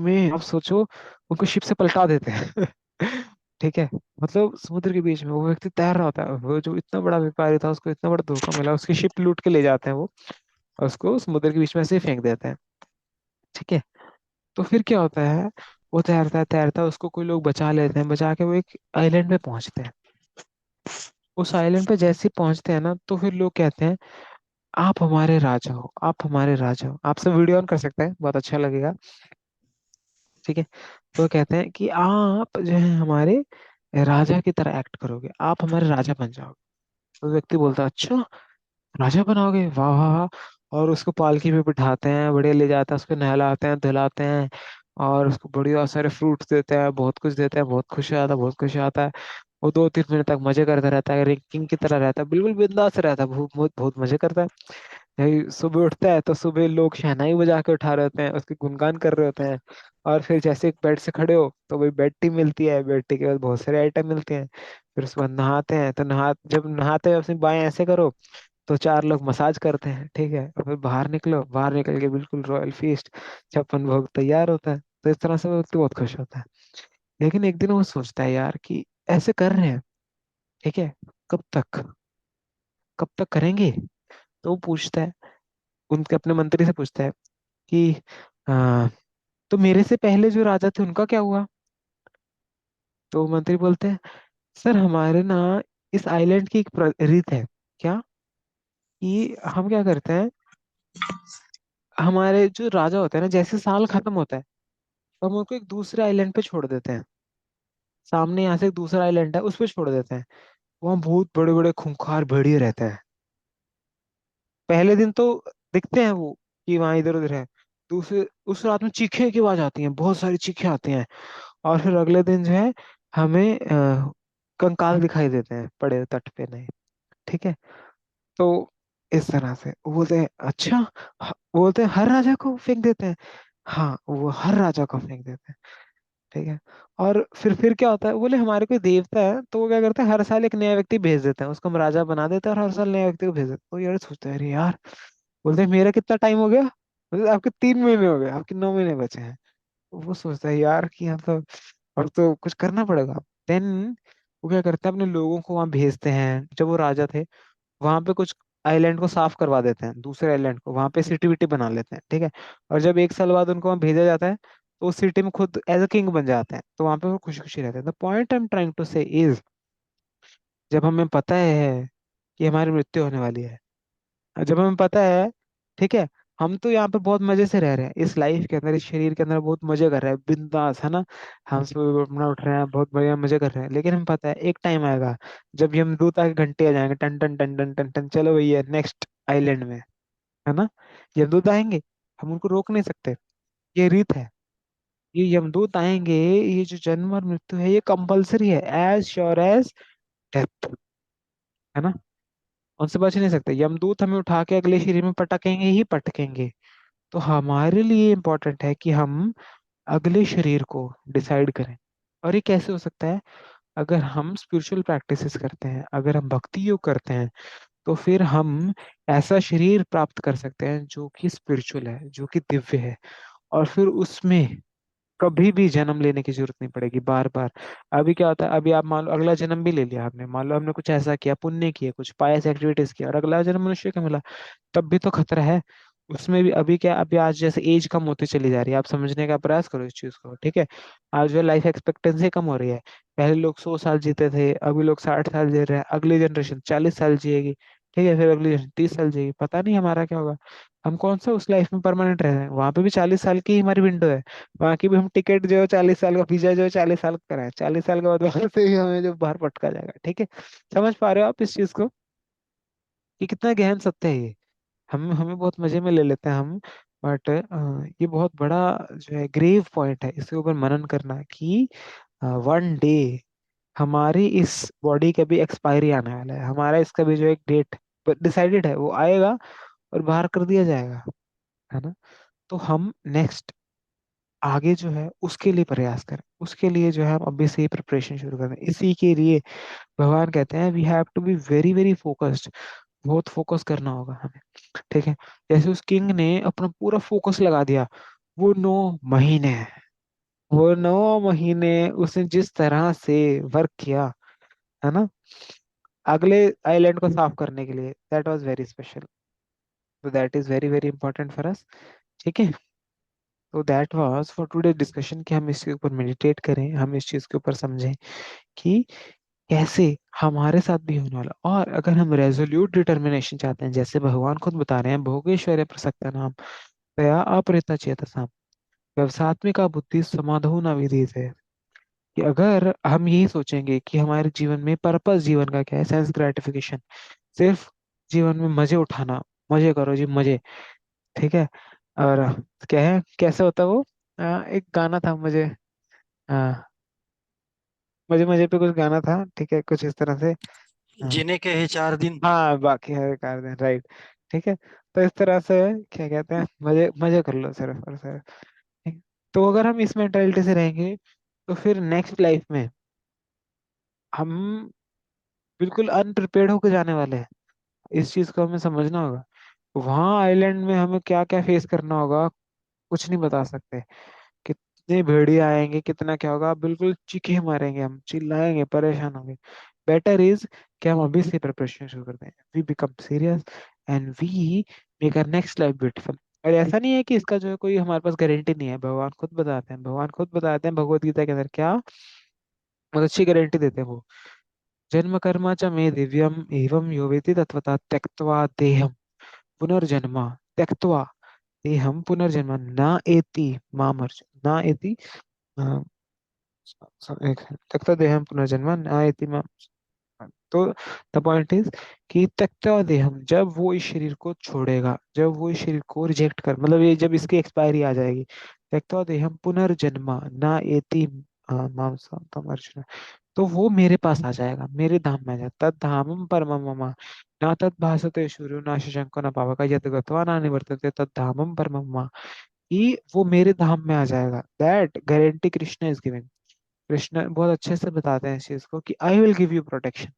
में आप सोचो, उनको शिप से पलटा देते हैं। ठीक है। मतलब समुद्र के बीच में वो व्यक्ति तैर रहा होता है, वो जो इतना बड़ा व्यापारी था उसको इतना बड़ा धोखा मिला, उसकी शिप लूट के ले जाते हैं वो, और उसको समुद्र के बीच में ऐसे ही फेंक देते हैं। ठीक है। तो फिर क्या होता है, वो तैरता है तैरता है, उसको कोई लोग बचा लेते हैं, बचा के वो एक आइलैंड पे पहुंचते हैं। उस आइलैंड पे जैसे ही पहुंचते हैं ना, तो फिर लोग कहते हैं आप हमारे राजा हो, आप हमारे राजा हो। आपसे वीडियो ऑन कर सकते हैं, बहुत अच्छा लगेगा। ठीक है। तो वो कहते हैं कि आप जो है हमारे राजा की तरह एक्ट करोगे, आप हमारे राजा बन जाओगे। तो व्यक्ति बोलता है अच्छा, राजा बनाओगे, वाह वाह वाह। और उसको पालकी पे बिठाते हैं, बढ़िया ले जाते हैं, उसको नहलाते हैं धुलाते हैं, और उसको बढ़िया सारे फ्रूट्स देते हैं, बहुत कुछ देते हैं, बहुत खुश हो जाता है, बहुत खुश हो जाता है। वो 2-3 महीने तक मजे करता रहता है, किंग की तरह रहता है, बिल्कुल बिंदास रहता है, बहुत बहुत बहुत मजे करता है। यही सुबह उठता है तो सुबह लोग शहनाई बजा के उठा रहे होते हैं, उसके गुणगान कर रहे होते हैं। और फिर जैसे एक बेड से खड़े हो तो वही बेड टी मिलती है, बेड टी के बाद बहुत सारे आइटम मिलते हैं। फिर उसके बाद नहाते हैं, तो जब नहाते हैं अपनी बाएं ऐसे करो तो 4 लोग मसाज करते हैं। ठीक है। और फिर बाहर निकलो, बाहर निकल के बिल्कुल रॉयल फीस्ट, 56 भोग तैयार होता है। तो इस तरह से वो व्यक्ति बहुत खुश होता है। लेकिन एक दिन वो सोचता है यार कि ऐसे कर रहे हैं, ठीक है, कब तक, कब तक करेंगे? तो वो पूछता है, उनके अपने मंत्री से पूछता है कि आ, तो मेरे से पहले जो राजा थे उनका क्या हुआ? तो मंत्री बोलते हैं सर, हमारे ना इस आइलैंड की एक रीत है। क्या? कि हम क्या करते हैं, हमारे जो राजा होते हैं ना, जैसे साल खत्म होता है तो हम उनको एक दूसरे आइलैंड पे छोड़ देते हैं। सामने यहाँ से एक दूसरा आइलैंड है, उस पे छोड़ देते हैं। वहाँ बहुत बड़े बड़े खूंखार भेड़िए रहते हैं। पहले दिन तो दिखते हैं वो कि वहाँ इधर उधर है। दूसरे उस रात में चीखे की आवाज आती है, बहुत सारी चीखे आती हैं। और फिर अगले दिन जो है हमें कंकाल दिखाई देते हैं पड़े तट पे, नहीं। ठीक है। तो इस तरह से वो बोलते हैं अच्छा, वो बोलते हैं हर राजा को फेंक देते हैं। हाँ, वो हर राजा को फेंक देते हैं। ठीक है। और फिर क्या होता है, बोले हमारे कोई देवता है तो वो क्या करते हैं, हर साल एक नया व्यक्ति भेज देते हैं, उसको हम राजा बना देते हैं और हर साल नया व्यक्ति को भेज देते हैं। तो यार सोचते हैं अरे यार, बोलते हैं मेरा कितना टाइम हो गया? बोलते आपके 3 महीने हो गए, आपके 9 महीने बचे हैं। तो वो सोचता है यार कि मतलब और तो कुछ करना पड़ेगा। देन वो क्या करते हैं, अपने लोगों को वहां भेजते हैं। जब वो राजा थे वहां पे कुछ आइलैंड को साफ करवा देते हैं, दूसरे आइलैंड को वहां पे सिटी विटी बना लेते हैं। ठीक है। और जब 1 साल बाद उनको वहां भेजा जाता है तो उस सिटी में खुद एज अ किंग बन जाते हैं, तो वहां पे वो खुशी खुशी रहते हैं। The point I am trying to say is, जब हमें पता है कि हमारी मृत्यु होने वाली है, जब हमें पता है, ठीक है, हम तो यहाँ पे बहुत मजे से रह रहे हैं इस लाइफ के अंदर, इस शरीर के अंदर बहुत मजे कर रहे हैं, बिंदास है ना। हम सुबह अपना उठ रहे हैं, बहुत बढ़िया मजे कर रहे हैं, लेकिन हमें पता है एक टाइम आएगा जब यमदूत आके घंटे आ जाएंगे, टन टन टन टन टन टन, चलो भैया नेक्स्ट आइलैंड में, है ना। यमदूत आएंगे, हम उनको रोक नहीं सकते, ये रीत है। ये यमदूत आएंगे, ये जो जन्म और मृत्यु है ये कंपलसरी है, एज श्योर एज डेथ, है ना। उनसे बच नहीं सकते, यमदूत हमें उठा के अगले शरीर में पटकेंगे ही पटकेंगे। तो हमारे लिए इम्पोर्टेंट है कि हम अगले शरीर को डिसाइड करें। और ये कैसे हो सकता है? अगर हम स्पिरिचुअल प्रैक्टिसेस करते हैं, अगर हम भक्ति योग करते हैं, तो फिर हम ऐसा शरीर प्राप्त कर सकते हैं जो कि स्पिरिचुअल है, जो कि दिव्य है। और फिर उसमें कभी भी जन्म लेने की जरूरत नहीं पड़ेगी बार बार। अभी क्या होता है, अभी आप मान लो अगला जन्म भी ले लिया आपने, मान लो हमने कुछ ऐसा किया, पुण्य किया, कुछ पायस एक्टिविटीज किया, और अगला जन्म मनुष्य का मिला, तब भी तो खतरा है। उसमें भी अभी क्या, अभी आज जैसे एज कम होती चली जा रही है, आप समझने का प्रयास करो इस चीज को, ठीक है। आज जो लाइफ एक्सपेक्टेंसी कम हो रही है, पहले लोग 100 साल जीते थे, अभी लोग 60 साल जी रहे हैं, अगली जनरेशन 40 साल जिएगी, ठीक है, फिर अगली जनरेशन 30 साल जिएगी, पता नहीं हमारा क्या होगा। हम कौन सा उस लाइफ में परमानेंट रह रहे हैं, वहां पे भी 40 साल की हमारी विंडो है। वहां की भी हम टिकट जो है 40 साल का, वीजा जो है 40 साल का है, 40 साल के बाद वहां से भी हमें जो बाहर पटका जाएगा, ठीक है। समझ पा रहे हो आप इस चीज को, कि कितना गहन सत्य है ये। हम हमें बहुत मजे में ले लेते हैं हम, बट ये बहुत बड़ा जो है ग्रेव पॉइंट है, इसके ऊपर मनन करना कि वन डे हमारी इस बॉडी का भी एक्सपायरी आने वाला है, हमारा इसका भी जो एक डेट डिसाइडेड है, वो आएगा और बाहर कर दिया जाएगा, है ना। तो हम नेक्स्ट आगे जो है उसके लिए प्रयास करें, उसके लिए जो है हम अभी से ही प्रिपरेशन शुरू करें। इसी के लिए भगवान कहते हैं we have to be very very focused, बहुत फोकस करना होगा हमें, ठीक है। जैसे उस किंग ने अपना पूरा फोकस लगा दिया, वो 9 महीने, वो 9 महीने उसने जिस तरह से वर्क किया, है ना, अगले आइलैंड को साफ करने के लिए, दैट वाज वेरी स्पेशल। तो that is very very important for us, ठीक है। तो that was for today discussion, कि हम इसके ऊपर मेडिटेट करें, हम इस चीज के ऊपर समझें कि कैसे हमारे साथ भी होने वाला। और अगर हम रेजोल्यूट डिटर्मिनेशन चाहते हैं, जैसे भगवान खुद बता रहे हैं, भोगेश्वर प्रसक्ता नाम तया अपरिता चेतसा व्यवसात्मिका बुद्धि समाधो न विदित है, कि अगर हम यही सोचेंगे कि हमारे जीवन में पर्पस जीवन का क्या है, सेंस ग्रेटिफिकेशन, सिर्फ जीवन में मजे उठाना, मजे करो जी मजे, ठीक है। और क्या है, कैसे होता है वो, एक गाना था मुझे, मजे मजे पे कुछ गाना था, ठीक है, कुछ इस तरह से। हाँ, जीने के ही 4 दिन। हाँ बाकी है कर दें, राइट, ठीक है। तो इस तरह से क्या कहते हैं, मजे मजे कर लो सिर्फ और सिर्फ, ठीक। तो अगर हम इस मेंटालिटी से रहेंगे, तो फिर नेक्स्ट लाइफ में हम बिल्कुल अनप्रिपेयर्ड होकर जाने वाले हैं। इस चीज को हमें समझना होगा। वहाँ आइलैंड में हमें क्या क्या फेस करना होगा, कुछ नहीं बता सकते। कितने भेड़िए आएंगे, कितना क्या होगा, बिल्कुल चीखे मारेंगे, हम चिल्लाएंगे, परेशान होंगे। बेटर इज कि हम अभी से प्रिपरेशन शुरू कर दें, we become serious and we make our next life beautiful. और ऐसा नहीं है कि इसका जो है कोई हमारे पास गारंटी नहीं है, भगवान खुद बताते हैं, भगवान खुद बताते हैं भगवत गीता के अंदर, क्या बहुत अच्छी गारंटी देते हैं वो। जन्म कर्म च मे दिव्यम एवं यो वेति तत्वता त्यक्त्वा देहम पुनर्जन्म, त्यक्त्वा देहम पुनर्जन्म न एति मामर्च, न एति एक त्यक्त्वा देहम पुनर्जन्म न एति माम। तो द पॉइंट इज कि त्यक्त्वा देहम, जब वो इस शरीर को छोड़ेगा, जब वो इस शरीर को रिजेक्ट कर, मतलब ये जब इसकी एक्सपायरी आ जाएगी, त्यक्त्वा देहम पुनर्जन्म न एति माम अर्जुन, तो वो मेरे पास आ जाएगा, मेरे धाम में आ जाएगा, तद धामम परमम मम न तद भासते सूर्यो न शशंको न पावक यद गत्वा न निवर्तते तद धामम परमम मम, कि वो मेरे धाम में आ जाएगा, that guarantee Krishna is giving. Krishna बहुत अच्छे से बताते हैं इस चीज को, कि I will give you protection.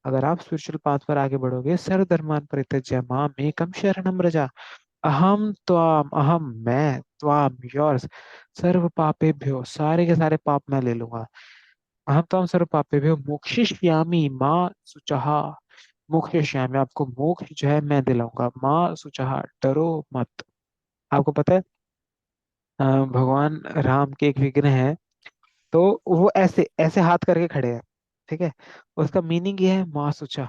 अगर आप स्पिरिचुअल पाथ पर आगे बढ़ोगे, सर्वधर्मान परित्यज्य माम एकम शरणम व्रजा, अहम त्वाम, अहम मैं, त्वाम योर्स, सर्व पापेभ्यो, सारे के सारे पाप मैं ले लूंगा, अहम त्वाम सर्व पापेभ्यो मोक्षयिष्यामि माँ शुचहा, मोक्षयिष्यामि, आपको मोक्ष जो है मैं दिलाऊंगा, माँ शुचहा, डरो मत। आपको पता है भगवान राम के एक विग्रह है, तो वो ऐसे ऐसे हाथ करके खड़े हैं, ठीक है। उसका मीनिंग ये है माँ शुचा।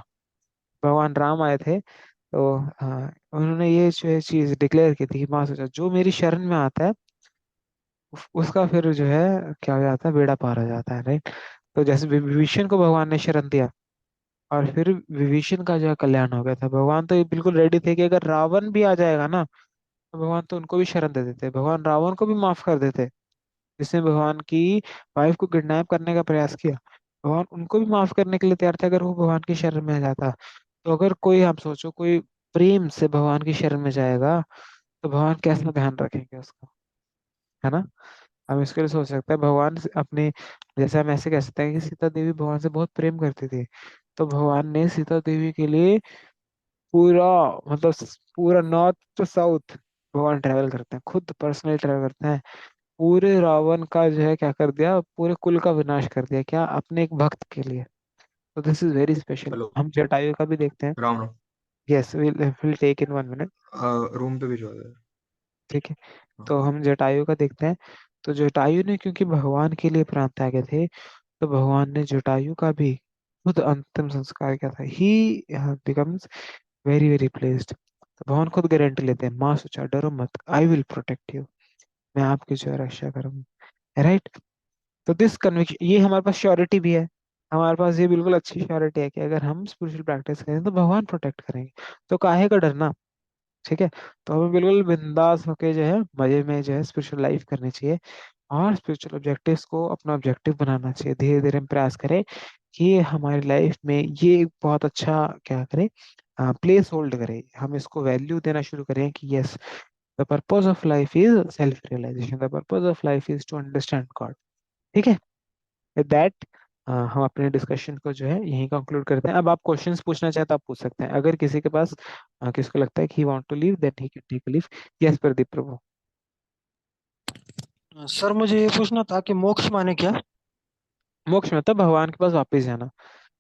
भगवान राम आए थे, तो उन्होंने ये जो है चीज डिक्लेयर की थी कि माँ शुचा, जो मेरी शरण में आता है उसका फिर जो है क्या हो जाता है, बेड़ा पार हो जाता है, राइट। तो जैसे विभीषण को भगवान ने शरण दिया, और फिर विभीषण का जो है कल्याण हो गया था। भगवान तो ये बिल्कुल रेडी थे कि अगर रावण भी आ जाएगा ना, तो भगवान तो उनको भी शरण दे देते, भगवान रावण को भी माफ कर देते, जिसने भगवान की वाइफ को किडनैप करने का प्रयास किया, भगवान उनको भी माफ करने के लिए तैयार थे, अगर वो भगवान की शरण में आ जाता। तो अगर कोई, आप सोचो, कोई प्रेम से भगवान की शरण में जाएगा, तो भगवान कैसा ध्यान रखेंगे उसका, है ना। हम इसके लिए सोच सकते हैं भगवान अपने, जैसे हम ऐसे कह सकते हैं कि सीता देवी भगवान से बहुत प्रेम करती थी, तो भगवान ने सीता देवी के लिए पूरा, मतलब पूरा नॉर्थ टू साउथ भगवान ट्रैवल करते हैं, खुद पर्सनली ट्रैवल करते हैं, पूरे रावण का जो है क्या कर दिया, पूरे कुल का विनाश कर दिया, क्या अपने एक भक्त के लिए। तो this is very special. Hello. हम जटायु का भी देखते हैं। Ram Ram. Yes, will take in 1 minute. Room पे भिजवा दे। ठीक है, हाँ। तो हम जटायु का देखते हैं। तो जटायु ने क्योंकि भगवान के लिए प्राण त्यागे थे, तो भगवान ने जटायु का भी खुद अंतिम संस्कार किया था। ही बिकम्स वेरी वेरी प्लेस्ड। तो भगवान खुद गारंटी लेते हैं, माँ सोचा डरो मत, आई विल प्रोटेक्ट यू, मैं आपकी जो है रक्षा करूंगा। राइट। तो दिस कन्विक्शन, ये हमारे पास श्योरिटी भी है। हमारे पास ये बिल्कुल अच्छी श्योरिटी है कि अगर हम स्पिरिचुअल प्रैक्टिस करें तो भगवान प्रोटेक्ट करेंगे। तो काहे का डरना। ठीक है। तो हमें बिल्कुल बिंदास होके जो है मजे में जो है स्पिरिचुअल लाइफ करनी चाहिए, और स्पिरिचुअल ऑब्जेक्टिव्स को अपना ऑब्जेक्टिव बनाना चाहिए। धीरे धीरे हम प्रयास करें कि हमारी लाइफ में ये एक बहुत अच्छा क्या करें, प्लेस होल्ड करें। हम इसको वैल्यू देना शुरू करें कि yes, the purpose of life is self realization, the purpose of life is to understand God. ठीक है। विद दैट हम अपने डिस्कशन को जो है यहीं कंक्लूड करते हैं। अब आप क्वेश्चंस पूछना चाहे तो आप पूछ सकते हैं, अगर किसी के पास किसको लगता है कि he want to leave, then he can take leave. Yes Pradeep Prabhu. Sir मुझे ये पूछना था कि मोक्ष माने क्या? मोक्ष मतलब भगवान के पास वापस जाना।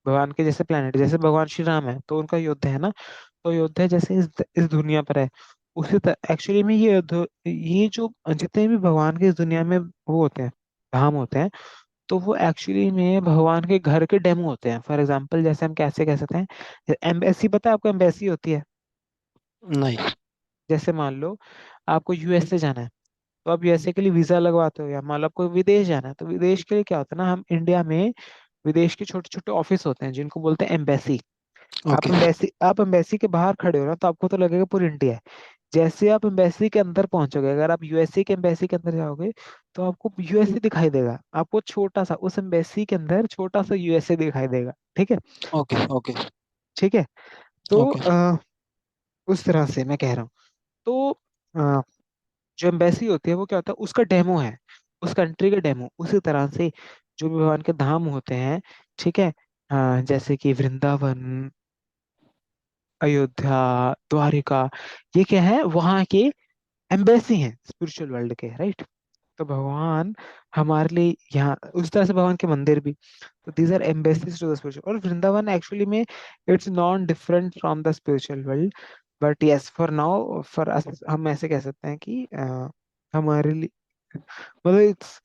भगवान के जैसे प्लेनेट, जैसे भगवान श्री राम है तो उनका युद्ध है ना, तो युद्ध है जैसे इस दुनिया पर है, उसी तरह एक्चुअली में ये युद्ध, ये जो जितने भी भगवान के इस दुनिया में वो होते हैं, धाम होते हैं, तो वो एक्चुअली में भगवान के घर के डेमो होते हैं। फॉर एग्जाम्पल जैसे हम कैसे कह सकते हैं, एम्बेसी, पता है आपको एम्बेसी होती है। नहीं। जैसे मान लो आपको यूएसए जाना है, तो आप यूएसए के लिए वीजा लगवाते हो, या मान लो आपको विदेश जाना है, तो विदेश के लिए क्या होता है ना, हम इंडिया में विदेश के छोटे छोटे ऑफिस होते हैं जिनको बोलते हैं एम्बेसी। ओके। आप एम्बेसी के बाहर खड़े हो ना, तो आपको तो लगेगा पूरी इंडिया है। जैसे आप एम्बेसी के अंदर पहुंचोगे, अगर आप यूएसए के एम्बेसी के अंदर जाओगे, तो आपको यूएसए दिखाई देगा, आपको छोटा सा उस एम्बेसी के अंदर छोटा सा यूएसए दिखाई देगा। ठीक है। ओके। ओके। ठीक है। तो ओके। उस तरह से मैं कह रहा हूँ। तो अ, जो एम्बेसी होती है वो क्या होता है, उसका डेमो है, उस कंट्री का डेमो। उसी तरह से जो भी भगवान के धाम होते हैं, ठीक है, जैसे कि वृंदावन, अयोध्या, द्वारिका, ये क्या है, वहाँ के एम्बेसी हैं स्पिरिचुअल वर्ल्ड के। राइट। तो भगवान हमारे लिए यहाँ उस तरह से भगवान के मंदिर भी, तो these are embassies to the spiritual. और वृंदावन एक्चुअली में it's non different from the spiritual world, but yes for now for us हम ऐसे कह सकते हैं कि हमारे लिए मतलब इट्स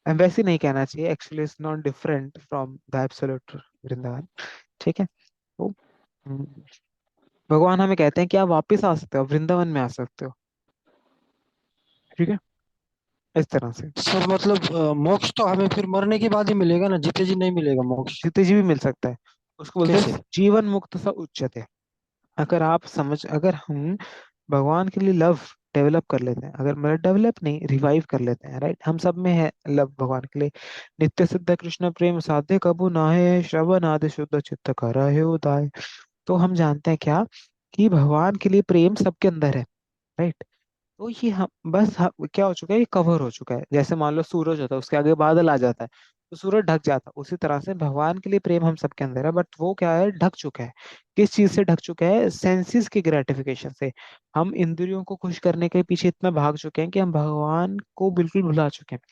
एम्बेसी नहीं कहना चाहिए, actually it's not different from the absolute Vrindavan. ठीक है। तो भगवान हमें कहते हैं कि आप वापस आ सकते हो, वृंदावन में आ सकते हो। ठीक है। इस तरह से सर मतलब मोक्ष तो हमें फिर मरने के बाद ही मिलेगा ना, जीते जी नहीं मिलेगा मोक्ष? जीते जी भी मिल सकता है। उसको बोलते कैसे? हैं जीवन मुक्त सा उच्चते। अगर हम भगवान के लिए लव डेवलप कर लेते हैं, अगर मतलब डेवलप नहीं, रिवाइव कर लेते हैं, राइट, हम सब में है लव भगवान के लिए। नित्य सिद्ध कृष्ण प्रेम साध्य कबू नाहे, श्रवण आदि शुद्ध चित्त कर उदाय। तो हम जानते हैं क्या, कि भगवान के लिए प्रेम सबके अंदर है। राइट। तो ये हम बस क्या हो चुका है, ये कवर हो चुका है। जैसे मान लो सूरज होता है, उसके आगे बादल आ जाता है, तो सूरज ढक जाता है। उसी तरह से भगवान के लिए प्रेम हम सबके अंदर है, बट वो क्या है, ढक चुका है। किस चीज से ढक चुका है, सेंसेस की ग्रेटिफिकेशन से। हम इंद्रियों को खुश करने के पीछे इतना भाग चुके हैं कि हम भगवान को बिल्कुल भुला चुके हैं।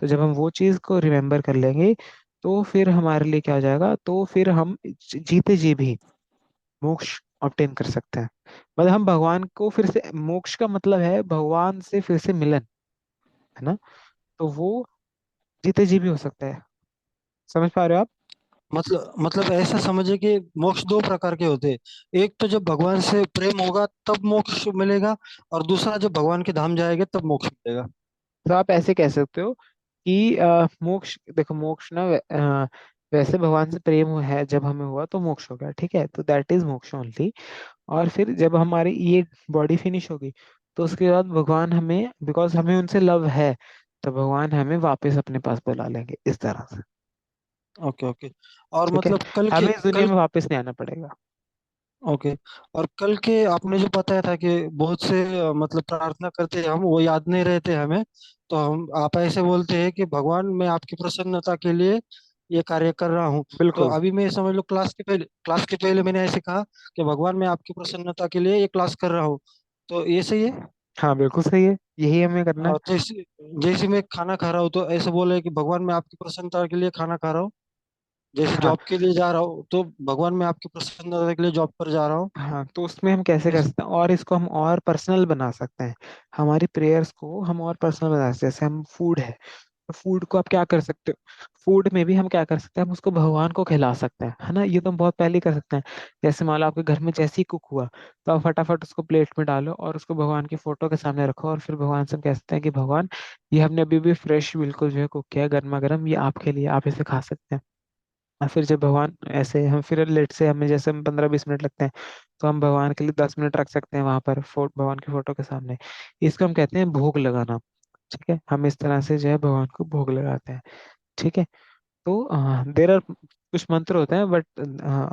तो जब हम वो चीज को रिमेम्बर कर लेंगे, तो फिर हमारे लिए क्या हो जाएगा, तो फिर हम जीते जी भी मोक्ष ऑब्टेन कर सकते हैं। मतलब हम भगवान को फिर से, मोक्ष का मतलब है भगवान से फिर से मिलन, है ना। तो वो जीते जी भी हो सकता है। समझ पा रहे हो आप। मतलब ऐसा समझे कि मोक्ष दो प्रकार के होते हैं। एक तो जब भगवान से प्रेम होगा तब मोक्ष मिलेगा, और दूसरा जब भगवान के धाम जाएंगे तब मोक्ष मिलेगा। तो आप ऐसे कह सकते हो कि मोक्ष, देखो मोक्ष ना वैसे भगवान से प्रेम है जब हमें हुआ तो मोक्ष हो गया। ठीक है, तो दैट इज मोक्ष ओनली। और फिर जब हमारी ये बॉडी फिनिश होगी, तो उसके बाद भगवान हमें, बिकॉज हमें उनसे लव है, तो भगवान हमें वापस अपने पास बुला लेंगे, इस तरह से। ओके। ओके। और ठीक है। मतलब कल के हमें इस दुनिया कल में वापस नहीं आना पड़ेगा। ओके। और कल के आपने जो बताया था कि बहुत से मतलब प्रार्थना करते हैं हम, वो याद नहीं रहते हमें, तो हम आप ऐसे बोलते हैं कि भगवान मैं आपकी प्रसन्नता के लिए ये कार्य कर रहा हूँ। तो बिल्कुल। अभी मैं समझ लो क्लास के पहले मैंने ऐसे कहा कि भगवान मैं आपकी प्रसन्नता के लिए ये क्लास कर रहा हूँ, तो ये सही है? हाँ बिल्कुल सही है। यही हमें करना है। और जैसे जैसे मैं खाना खा रहा हूँ तो ऐसे बोले कि भगवान मैं आपकी प्रसन्नता के लिए खाना खा रहा हूँ। जैसे हाँ जॉब के लिए जा रहा हूँ तो भगवान मैं आपकी प्रसन्नता के लिए जॉब पर जा रहा हूँ। हाँ, तो उसमें हम कैसे कर इस सकते हैं, और इसको हम और पर्सनल बना सकते हैं। हमारी प्रेयर्स को हम और पर्सनल बना सकते हैं। जैसे हम फूड है, तो फूड को आप क्या कर सकते हो, फूड में भी हम क्या कर सकते हैं, हम उसको भगवान को खिला सकते हैं, है ना। ये तो हम बहुत पहले ही कर सकते हैं। जैसे मान लो आपके घर में जैसे ही कुक हुआ, तो आप फटाफट उसको प्लेट में डालो और उसको भगवान की फोटो के सामने रखो, और फिर भगवान से हम कह सकते हैं कि भगवान, ये हमने अभी भी फ्रेश बिल्कुल जो है कुक किया है, गर्मा गर्म, ये आपके लिए, आप इसे खा सकते हैं। और फिर जब भगवान ऐसे, हम फिर लेट से हमें जैसे हम 15-20 मिनट लगते हैं, तो हम भगवान के लिए 10 मिनट रख सकते हैं वहां पर, भगवान की फोटो के सामने। इसको हम कहते हैं भोग लगाना। ठीक है, हम इस तरह से जो है भगवान को भोग लगाते हैं। ठीक है। तो देर आर कुछ मंत्र होते हैं, बट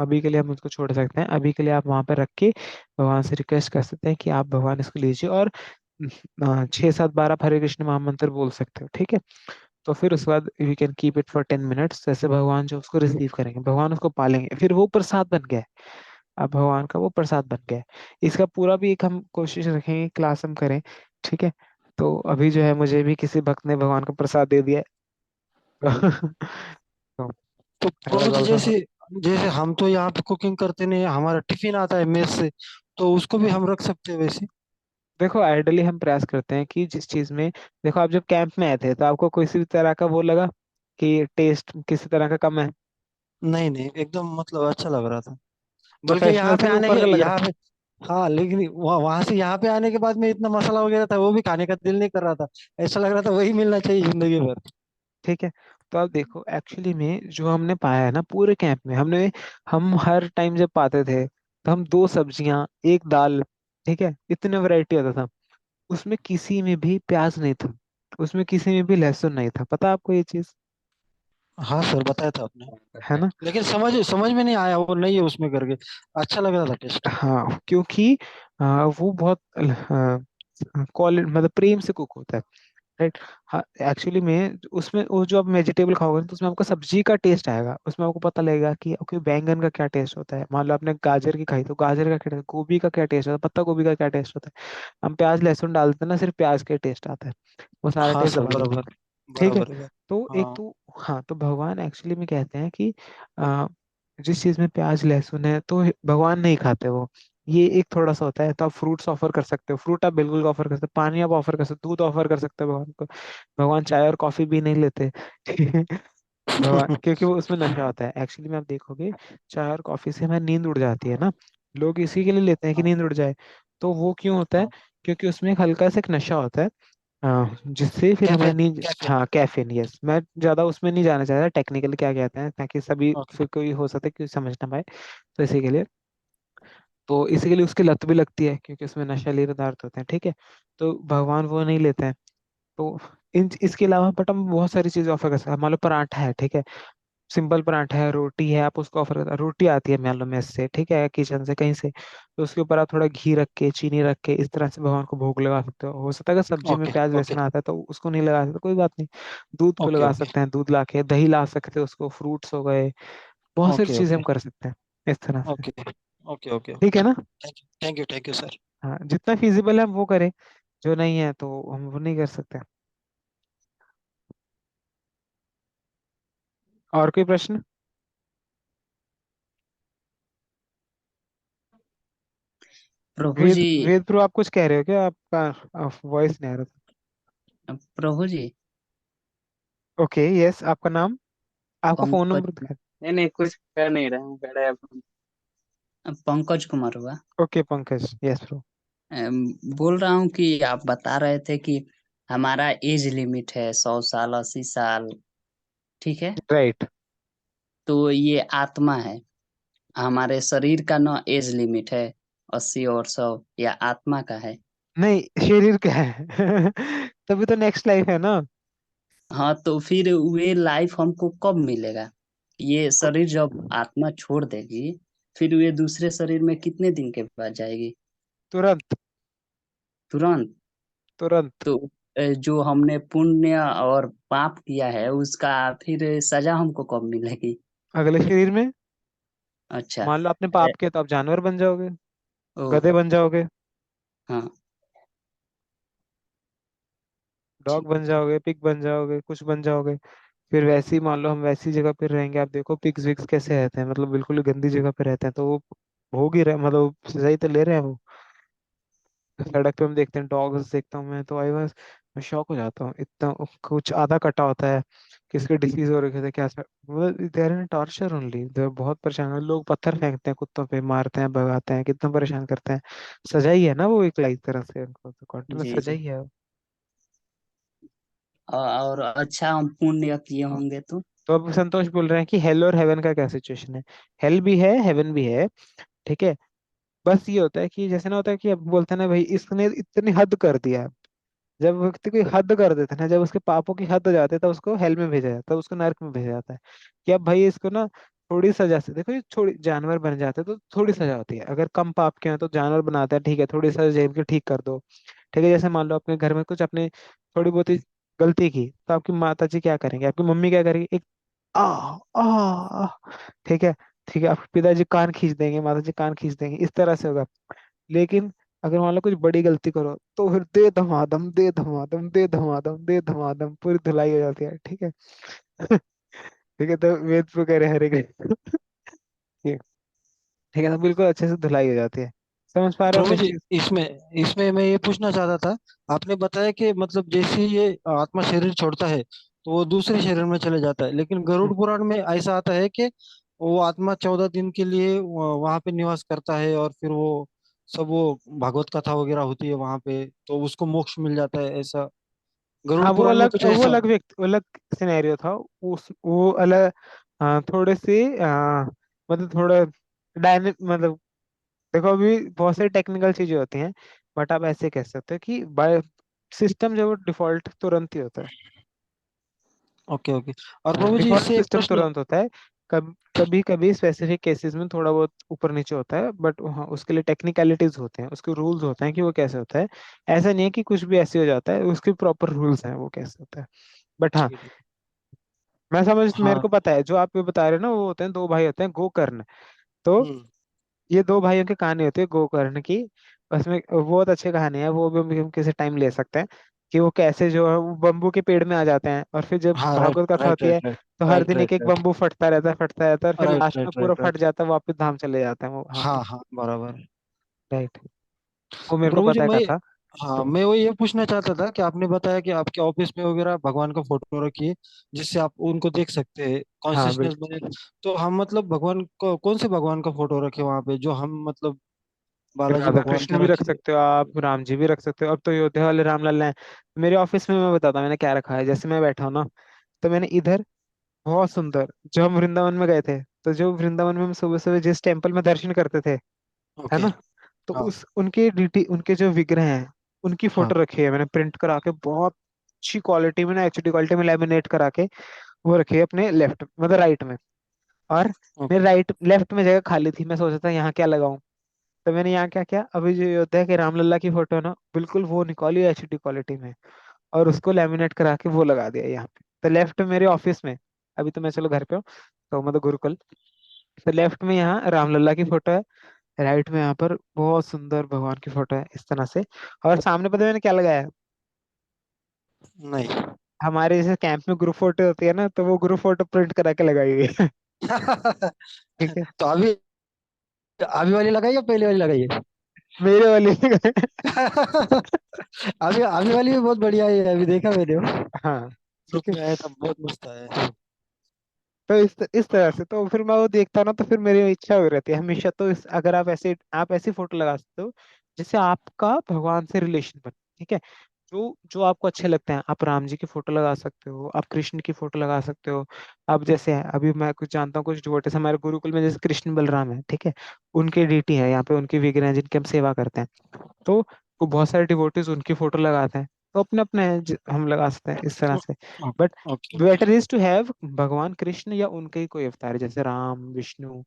अभी के लिए हम उसको छोड़ सकते हैं। अभी के लिए आप वहां पर रख के भगवान से रिक्वेस्ट कर सकते हैं कि आप भगवान इसको लीजिए, और 6 7 बार आप हरे कृष्ण महामंत्र बोल सकते हो। ठीक है। तो फिर उसके बाद we can keep it for 10 minutes. जैसे भगवान जो उसको रिसीव करेंगे, भगवान उसको पालेंगे, फिर वो प्रसाद बन गया है। अब भगवान का वो प्रसाद बन गया है। इसका पूरा भी एक हम कोशिश रखेंगे, क्लास हम करें। ठीक है। तो अभी जो है मुझे भी किसी भक्त ने भगवान का प्रसाद दे दिया है। तो तो I was Prabhu ji also. जैसे जैसे हम तो यहाँ पे कुकिंग करते नहीं, हमारा टिफिन आता है मेस से, तो उसको भी हम रख सकते हैं वैसे। देखो आइडियली हम प्रयास करते हैं कि जिस चीज में, देखो आप जब कैंप में आए थे तो आपको किसी भी तरह का वो लगा कि टेस्ट किसी तरह का कम है? नहीं नहीं, एकदम मतलब अच्छा लग रहा था। बल्कि प्रोफेशनल यहाँ पे से भी आने ऊपर के का लग रहा यहाँ पे हाँ, लेकिन वहां से यहाँ पे आने के बाद में इतना मसाला वगैरह था, वो भी खाने का दिल नहीं कर रहा था। ऐसा लग रहा था वही मिलना चाहिए जिंदगी भर। है। ठीक है। तो आप देखो एक्चुअली में जो हमने पाया है ना पूरे कैंप में, हम हर टाइम जब पाते थे तो हम 2 सब्जियां, एक दाल, ठीक है, इतने वैरायटी होता था। उसमें किसी में भी प्याज नहीं था, उसमें किसी में भी लहसुन नहीं था। पता है आपको ये चीज? हाँ सर, बताया था आपने। है ना। लेकिन समझ समझ में नहीं आया वो नहीं है उसमें करके। अच्छा लग रहा था टेस्ट। हाँ, क्योंकि वो बहुत क्वालिटी मतलब प्रेम से कुक होता है। राइट। हाँ, एक्चुअली में उसमें वो जो आप वेजिटेबल खाओगे तो उसमें आपको सब्जी का टेस्ट आएगा, उसमें आपको पता लगेगा कि ओके बैंगन का क्या टेस्ट होता है। मान लो आपने गाजर की खाई तो गाजर का क्या टेस्ट, गोभी का क्या टेस्ट होता है, पत्ता गोभी का क्या टेस्ट होता है। हम प्याज लहसुन डालते हैं ना, सिर्फ प्याज का टेस्ट आता है, वो सारा हाँ टेस्ट सर, दबा देते हैं। बराबर। ठीक है। बराबर है। तो एक हाँ। तो हाँ, तो भगवान एक्चुअली में कहते हैं कि आ, जिस चीज में प्याज लहसुन है तो भगवान नहीं खाते वो। ये एक थोड़ा सा होता है। तो आप फ्रूट्स ऑफर कर सकते हो, फ्रूट आप बिल्कुल ऑफर कर सकते हो, पानी आप ऑफर कर सकते हो, दूध ऑफर कर सकते हो भगवान को। भगवान चाय और कॉफी भी नहीं लेते। भगवान, क्योंकि वो उसमें नशा होता है। एक्चुअली में आप देखोगे चाय और कॉफी से हमारी नींद उड़ जाती है ना, लोग इसी के लिए लेते हैं कि हाँ नींद उड़ जाए। तो वो क्यों होता है? हाँ। क्योंकि उसमें एक हल्का सा एक नशा होता है, जिससे फिर हमारी कैफीन। नींद। कैफीन। हाँ कैफीन, यस। मैं ज्यादा उसमें नहीं जाना चाहता टेक्निकल क्या कहते हैं, ताकि सभी ओके। फिर कोई हो सकता है कि समझ ना पाए। तो इसी के लिए, तो इसी के लिए उसकी लत भी लगती है, क्योंकि उसमें नशीले पदार्थ होते हैं। ठीक है। तो भगवान वो नहीं लेते हैं। तो इसके अलावा बट हम बहुत सारी चीजें ऑफर कर सकते हैं। मान लो पराठा है, ठीक है, सिंपल पराठा है, रोटी है, आप उसको ऑफर करते, रोटी आती है मान लो मेस से, ठीक है, किचन से कहीं से, तो उसके ऊपर आप थोड़ा घी रख के, चीनी रख के, इस तरह से भगवान को भोग लगा सकते हो सकता है अगर सब्जी में ओके। प्याज ओके। लहसुन आता है तो उसको नहीं लगा सकते, कोई बात नहीं। दूध को ओके। लगा ओके। सकते हैं, दूध ला के, दही ला सकते हैं, उसको फ्रूट्स हो गए, बहुत सारी ओके। चीजें ओके। हम कर सकते हैं इस तरह से। ओके। ओके। ओके। ठीक है ओके। ना। Thank you, thank you, thank you sir. हाँ, जितना फिजिबल है हम वो करें, जो नहीं है तो हम वो नहीं कर सकते। और कोई प्रश्न? प्रभु वेद जी। वेद प्रो, आप कुछ कह रहे हो क्या? आपका वॉइस नहीं आ रहा प्रभु जी। था। ओके, यस, आपका नाम, आपका फोन पंकज। नंबर दिखा। नहीं नहीं, कुछ कर नहीं रहा हूँ, खड़ा है अपन। पंकज कुमार हुआ। Okay Pankaj, yes bro. बोल रहा हूँ कि आप बता रहे थे कि हमारा एज लिमिट है 100 साल 80 साल। ठीक है। राइट। तो ये आत्मा है, हमारे शरीर का ना एज लिमिट है 80 और 100, या आत्मा का है? नहीं, शरीर क्या है? तभी तो नेक्स्ट लाइफ है ना। हाँ, तो फिर वे लाइफ हमको कब मिलेगा? ये शरीर जब आत्मा छोड़ देगी, फिर वे दूसरे शरीर में कितने दिन के बाद जाएगी? तुरंत। तुरंत? तुरंत। तो जो हमने पुण्य और पाप किया है उसका फिर सजा हमको कब मिलेगी? अगले शरीर में। अच्छा। मान लो आपने अ, पाप किया तो आप जानवर बन जाओगे, ओ। गधे बन जाओगे। हाँ। डॉग बन जाओगे, पिग बन जाओगे, कुछ बन जाओगे। फिर वैसे ही मान लो हम वैसी जगह पे रहेंगे, आप देखो पिग्स विग्स कैसे रहते हैं, मतलब बिल्कुल ही गंदी जगह पे रहते हैं, तो वो भोग ही रहे, मतलब सही तो ले रहे हैं वो। सड़क पे हम देखते हैं डॉग्स, देखता हूँ मैं तो आई बस, मैं शॉक हो जाता हूँ, इतना कुछ आधा कटा होता है, किसके डिसीज हो रखे थे क्या सर, मतलब they are in torture only, they बहुत परेशान है। लोग पत्थर फेंकते हैं कुत्तों पे, मारते हैं, भगाते हैं, कितना परेशान करते हैं। सजा ही है ना वो एक लाइक तरह से, उनको तो कॉन्टिन्यूस जी सजा जी। ही है। और अच्छा हम पुण्य किए होंगे तो। तो अब संतोष बोल रहे हैं कि हेल और हेवन का क्या सिचुएशन है। हेल भी है, हेवन भी है, ठीक है। बस ये होता है कि जैसे ना होता है कि अब बोलते हैं ना भाई इसने इतनी हद कर दिया। जब व्यक्ति कोई हद कर देता है ना, जब उसके पापों की हद हो जाती है, तब उसको हेल में भेजा जाता है, उसको नरक में भेजा जाता है। कि अब भाई इसको ना थोड़ी सजा से देखो, ये थोड़ी जानवर बन जाते हैं तो थोड़ी सजा होती है। अगर कम पाप के हैं तो जानवर बनाते हैं, ठीक है, थोड़ी सजा जेल के ठीक कर दो। ठीक है, जैसे मान लो अपने घर में कुछ अपने थोड़ी बहुत ही गलती की, तो आपकी माता जी क्या करेंगे, आपकी मम्मी क्या करेगी, एक आ आ ठीक है, ठीक है, आपके पिताजी कान खींच देंगे, माता जी कान खींच देंगे, इस तरह से होगा। लेकिन अगर मान लो कुछ बड़ी गलती करो, तो फिर दे धमादम, दे धमादम, दे धमादम, दे धमादम, पूरी धुलाई हो जाती है, ठीक है। ठीक है, तो वेद पे कह रहे हरे कृष्ण। ठीक ठीक है, तो बिल्कुल अच्छे से धुलाई हो जाती है। समझ पा रहे हो प्रभु मेरी जी, चीज। इसमें इसमें मैं ये पूछना चाहता था। आपने बताया कि मतलब जैसे ही ये आत्मा शरीर छोड़ता है तो वो दूसरे शरीर में चले जाता है, लेकिन गरुड़ पुराण में ऐसा आता है कि वो आत्मा 14 दिन के लिए वहां पे निवास करता है, और फिर वो सब वो भागवत कथा वगैरह होती है वहां पे, तो उसको मोक्ष मिल जाता है, ऐसा गरुड़ हाँ, पुराण में कुछ वो ऐसा। अलग व्यक्ति, वो अलग सिनेरियो था। वो अलग, थोड़े से मतलब थोड़ा डायने मतलब देखो अभी बहुत सारी टेक्निकल चीजें होती हैं, बट आप ऐसे कह सकते हो कि बाय सिस्टम जो डिफॉल्ट तुरंत ही होता है। Okay okay. और हाँ, प्रभु जी, डिफॉल्ट इससे एक सिस्टम प्रश्न। तुरंत होता है। कभी कभी स्पेसिफिक केसेस में थोड़ा बहुत ऊपर नीचे होता है, बट हाँ उसके लिए टेक्निकलिटीज होते हैं, उसके रूल्स होते हैं कि वो कैसे होता है। ऐसा नहीं है कि कुछ भी ऐसे हो जाता है, उसके प्रॉपर रूल्स हैं वो कैसे होता है। बट हाँ, ठीक है। मैं समझ, मेरे हाँ। को पता है जो आप ये बता रहे हो ना, वो होते हैं दो भाई होते हैं गोकर्ण। तो हम्म। ये दो भाइयों की कहानी होती है गोकर्ण की। उसमें बहुत अच्छी कहानी है, वो भी हम किसी टाइम ले सकते हैं। कि वो कैसे जो है वो बम्बू के पेड़ में आ जाते हैं, और फिर जब हाँ, राइट भागवत कथा राइट होती है राइट राइट तो हर राइट दिन एक राइट एक राइट बम्बू फटता रहता है, फटता रहता है, और फिर राइट लास्ट में राइट पूरा राइट फट राइट। जाता है, वापस धाम चले जाते हैं वो, हाँ हाँ ठीक। हाँ, बराबर। राइट, वो तो मेरे को प्रभु जी, पता है मैं कथा। हाँ, मैं वो ये पूछना चाहता था कि आपने बताया कि आपके ऑफिस में वगैरह भगवान का फोटो रखी है, जिससे आप उनको देख सकते हैं, हाँ कॉन्शियसनेस बिल्कुल। बने। तो हम मतलब भगवान को कौन से भगवान का फोटो रखे वहां पे, जो हम मतलब बालाजी राधा भगवान का कृष्ण भी रख रखे? सकते हो आप, राम जी भी रख सकते हो, अब तो अयोध्या वाले रामलला हैं। मेरे ऑफिस में मैं बताता हूँ मैंने क्या रखा है। जैसे मैं बैठा हूँ ना, तो मैंने इधर बहुत सुंदर, जो हम वृंदावन में गए थे, तो जो वृंदावन में हम सुबह सुबह जिस टेम्पल में दर्शन करते थे, है ओके। ना, तो हाँ उस उनके डीटी, उनके जो विग्रह हैं, उनकी हाँ। फोटो रखी है मैंने प्रिंट करा के, बहुत अच्छी क्वालिटी में ना, एचडी क्वालिटी में लैमिनेट करा के वो रखी है अपने लेफ्ट मतलब राइट में। और मेरे ओके। राइट लेफ्ट में जगह खाली थी, मैं सोचा था यहाँ क्या लगाऊं। तो मैंने यहाँ क्या किया, अभी जो अयोध्या के रामलला की फोटो है ना, बिल्कुल वो निकाली एचडी क्वालिटी में, और उसको लैमिनेट करा के वो लगा दिया यहाँ पे। तो लेफ्ट में मेरे ऑफिस में, अभी तो मैं चलो घर पे हूँ, तो मतलब गुरुकुल, तो लेफ्ट में यहाँ रामलला की फोटो है, राइट में यहाँ पर बहुत सुंदर भगवान की फोटो है, इस तरह से। और सामने पता है मैंने क्या लगाया है? नहीं। हमारे जैसे कैंप में ग्रुप फोटो होती है ना, तो वो ग्रुप फोटो प्रिंट करा के लगाई हुई है। ठीक है, तो अभी अभी वाली लगाई या पहले वाली लगाई है? मेरे वाली लगाई। अभी अभी वाली भी बहुत बढ़िया है, अभी देखा मैंने वो। हाँ ग्रुप ठीक है। में आया था, बहुत मस्त आया। तो इस तरह से तो फिर मैं वो देखता हूँ ना, तो फिर मेरी इच्छा हो रहती है हमेशा, तो अगर आप ऐसी फोटो लगा सकते हो जिससे आपका भगवान से रिलेशन बने। ठीक है, जो जो आपको अच्छे लगते हैं, आप राम जी की फोटो लगा सकते हो, आप कृष्ण की फोटो लगा सकते हो। आप जैसे हैं, अभी मैं कुछ जानता हूँ कुछ डिवोटीज हमारे गुरुकुल में, जैसे कृष्ण बलराम है, ठीक है, उनके डीटी है यहाँ पे, उनके विग्रह हैं जिनकी हम सेवा करते हैं। तो वो बहुत सारे डिवोटीज उनकी फोटो लगाते हैं, तो अपने अपने हैं, हम लगा सकते हैं इस तरह से। But okay okay. Better is to have भगवान कृष्ण या उनके ही कोई अवतार, जैसे राम, विष्णु,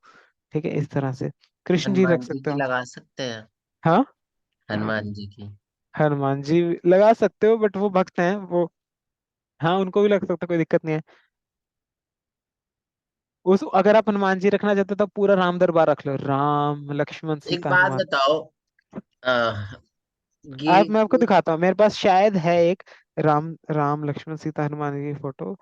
ठीक है, इस तरह से कृष्ण जी रख हनुमान जी सकते की हो। लगा सकते हैं। हाँ, हनुमान जी की। हनुमान जी लगा सकते हो, बट वो भक्त हैं वो, हाँ उनको भी लग सकता है, कोई दिक्कत नहीं है। उस अगर आप हनुमान जी रखना चाहते हो तो पूरा राम दरबार रख लो, राम लक्ष्मण एक सीता बात हनुमान। बताओ, आ, ये आप, मैं आपको दिखाता हूँ, मेरे पास शायद है एक, राम राम लक्ष्मण सीता हनुमान की फोटो।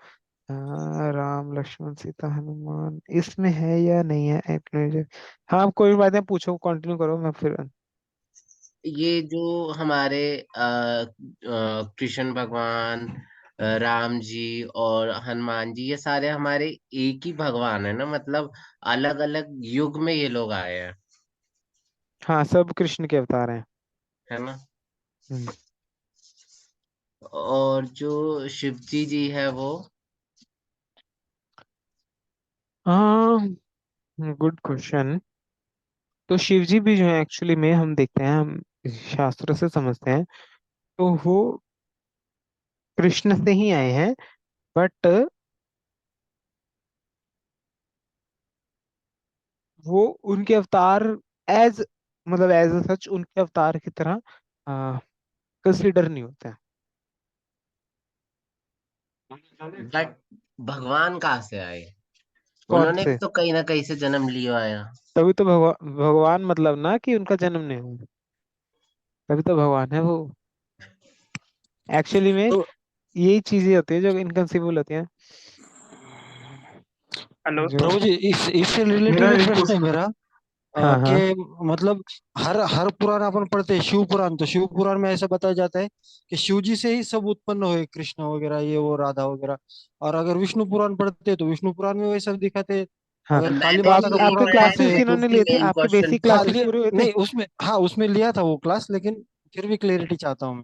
राम लक्ष्मण सीता हनुमान इसमें है या नहीं है, एक मिनट। हाँ कोई बात नहीं, पूछो, कंटिन्यू करो, मैं फिर। ये जो हमारे कृष्ण भगवान, राम जी और हनुमान जी, ये सारे हमारे एक ही भगवान है ना, मतलब अलग अलग युग में ये लोग आए हैं, हाँ सब कृष्ण के अवतार हैं। है ना। हम्म। और जो शिव जी है वो। हाँ गुड क्वेश्चन। तो शिव जी भी जो है एक्चुअली में हम देखते हैं, हम शास्त्रों से समझते हैं, तो वो कृष्ण से ही आए हैं। बट वो उनके अवतार एज, मतलब एज सच उनके अवतार की तरह कंसिडर नहीं होते हैं। बट भगवान कहाँ से आए? कौन उन्होंने भी से? तो कहीं ना कहीं से जन्म लिया है। तभी तो भगवान मतलब ना कि उनका जन्म नहीं हुआ, तभी तो भगवान है वो। एक्चुअली में तो यही चीजें होती है जो इनकंसीबल होती हैं, हेलो। जो। प्रभु जी, इस इससे मेरा रिलेटेड एक एक प्रश्न है क्वेश्चन। मेरा। हाँ हाँ कि मतलब हर हर पुराण अपन पढ़ते हैं, शिव पुराण, तो शिव पुराण में ऐसा बताया जाता है कि शिव जी से ही सब उत्पन्न हुए, कृष्ण वगैरह, ये वो राधा वगैरह। और अगर विष्णु पुराण पढ़ते हैं तो विष्णु पुराण में वैसा दिखाते हैं। हाँ। अगर काली तो मैंने माता भी का यही आपके पुराण पढ़ा पढ़ते क्लासेस है, हैं तो इन्होंने लिए इसीलिए थे, मेन आपके क्वेश्चन बेसिक हाँ क्लासेस लिए, पूरे हुए थे? नहीं उसमें, हाँ उसमें लिया था वो क्लास, लेकिन फिर भी क्लैरिटी चाहता हूँ मैं।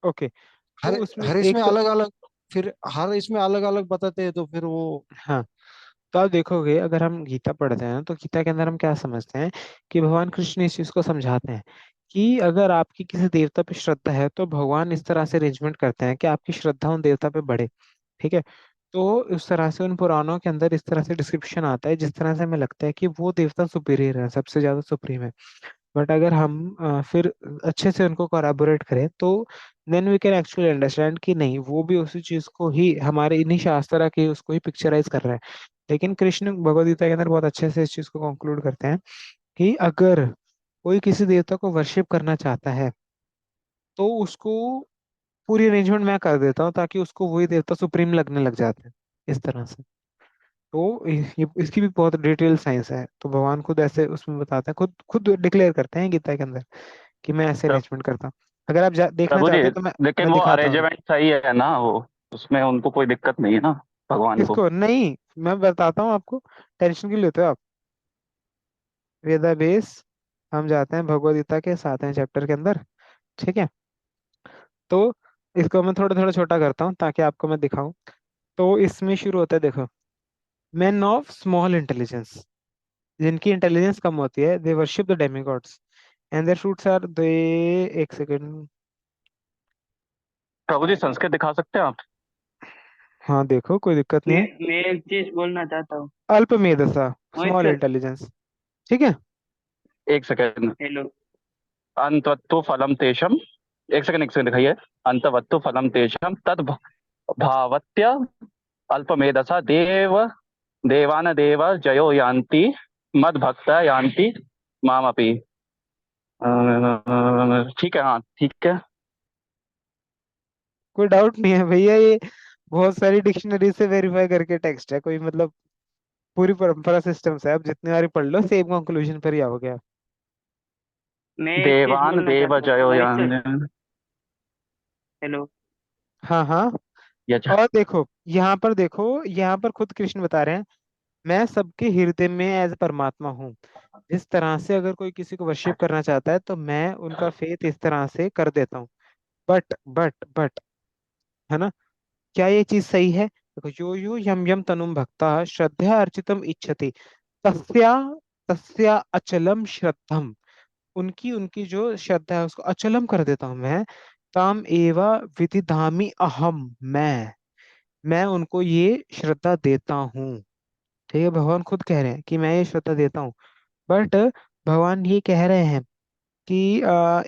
ओके। तो हर उसमें हर एक इसमें तो, अलग अलग, फिर हर इसमें अलग अलग बताते हैं तो फिर वो। हाँ, तो आप देखोगे अगर हम गीता पढ़ते हैं तो गीता के अंदर हम क्या समझते हैं कि भगवान कृष्ण इस चीज को समझाते हैं कि अगर आपकी किसी देवता पे श्रद्धा है तो भगवान इस तरह से अरेंजमेंट करते हैं कि आपकी श्रद्धा उन देवता पे बढ़े। ठीक है। तो उस तरह से उन पुराणों के अंदर इस तरह से डिस्क्रिप्शन आता है जिस तरह से हमें लगता है कि वो देवता सुपीरियर है, सबसे ज्यादा सुप्रीम है। बट अगर हम फिर अच्छे से उनको कोलैबोरेट करें तो then we can actually understand कि नहीं, वो भी उसी चीज को ही हमारे इन्हीं शास्त्रा के उसको ही पिक्चराइज कर रहा है। लेकिन कृष्ण भगवद गीता के अंदर बहुत अच्छे से इस चीज को कंक्लूड करते हैं कि अगर कोई किसी देवता को वर्शिप करना चाहता है तो उसको पूरी अरेंजमेंट मैं कर देता हूँ ताकि उसको वही देवता सुप्रीम लगने लग जाते हैं, इस तरह से। तो ये इसकी भी बहुत डिटेल साइंस है, तो भगवान खुद ऐसे उसमें बताते हैं, खुद खुद डिक्लेयर करते हैं गीता के अंदर कि मैं ऐसे प्र- अरेंजमेंट करता हूँ। अगर आप देखना प्रभु जी, चाहते हो तो मैं लेकिन मैं वो दिखाता हूँ। अरेंजमेंट सही है ना, वो उसमें उनको कोई दिक्कत नहीं है ना, भगवान को। किसको नहीं, मैं बताता हूँ आपको, टेंशन क्यों लेते हो आप? वेदा बेस, हम जाते हैं भगवद गीता के 7वें चैप्टर के अंदर। ठीक है। तो इसको मैं थोड़ा थोड़ा छोटा करता हूँ ताकि आपको मैं दिखाऊं। तो इसमें शुरू होता है, देखो, मैन ऑफ स्मॉल इंटेलिजेंस, जिनकी इंटेलिजेंस कम होती है, they worship the demigods and their fruits are they. एक सेकंड। प्रभु जी, संस्कृत दिखा सकते हैं आप? हाँ देखो, कोई दिक्कत नहीं है। मैं एक चीज बोलना चाहता हूँ। अल्प मेधसा, मोहित स्मॉल सर। इंटेलिजेंस। ठीक है। एक सेकंड। हेलो। अंतवत्तु फलम तेषम, एक सेकंड दिखाइए। अंतवत्तु फलम तेषम तद भावत्य अल्पमेधसा देव देवान देव जयो यान्ति मद भक्त यान्ति मामपि। ठीक है, हाँ ठीक है। कोई डाउट नहीं है भैया, ये बहुत सारी डिक्शनरी से वेरीफाई करके टेक्स्ट है, कोई मतलब पूरी परंपरा सिस्टम से आप जितनी बारी पढ़ लो सेम कंक्लूजन पर ही आओगे आप। मैं एक चीज देवान बोलना देव चाहता हूँ, जयो मोहित सर। यान्ति। हेलो। हाँ हाँ। यह और देखो, यहाँ पर देखो, यहाँ पर खुद कृष्ण बता रहे हैं, मैं सबके हृदय में एज परमात्मा हूँ। जिस तरह से अगर कोई किसी को वर्शिप करना चाहता है तो मैं उनका फेथ इस तरह से कर देता हूँ। बट है ना, क्या ये चीज सही है? देखो, यो यो यम यम तनुम भक्ता श्रद्धया अर्चितम इच्छति तस्या तस्या अचलम श्रद्धम, उनकी उनकी जो श्रद्धा है उसको अचलम कर देता हूं मैं। ताम एवा विदिधामि अहम, मैं उनको ये श्रद्धा देता हूँ। ठीक है, भगवान खुद कह रहे हैं कि मैं ये श्रद्धा देता हूँ। बट भगवान ये कह रहे हैं कि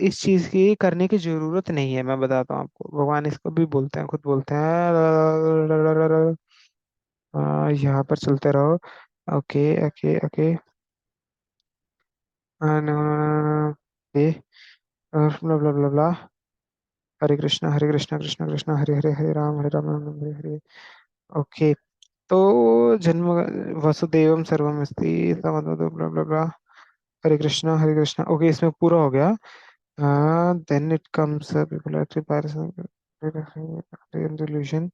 इस चीज की करने की जरूरत नहीं है। मैं बताता हूँ आपको, भगवान इसको भी बोलते हैं, खुद बोलते हैं। यहाँ पर चलते रहो। Okay okay okay. No no no no, ये blah blah blah blah. Hare Krishna Krishna Krishna Hare Hare, Hare Ram Ram Ram Hare Hare. Okay, तो जन्म वसुदेवम सर्वम अस्ति ब्ला blah blah, Hare Krishna. Okay, इसमें पूरा हो गया। देन इट कम्स रिल्यूशन,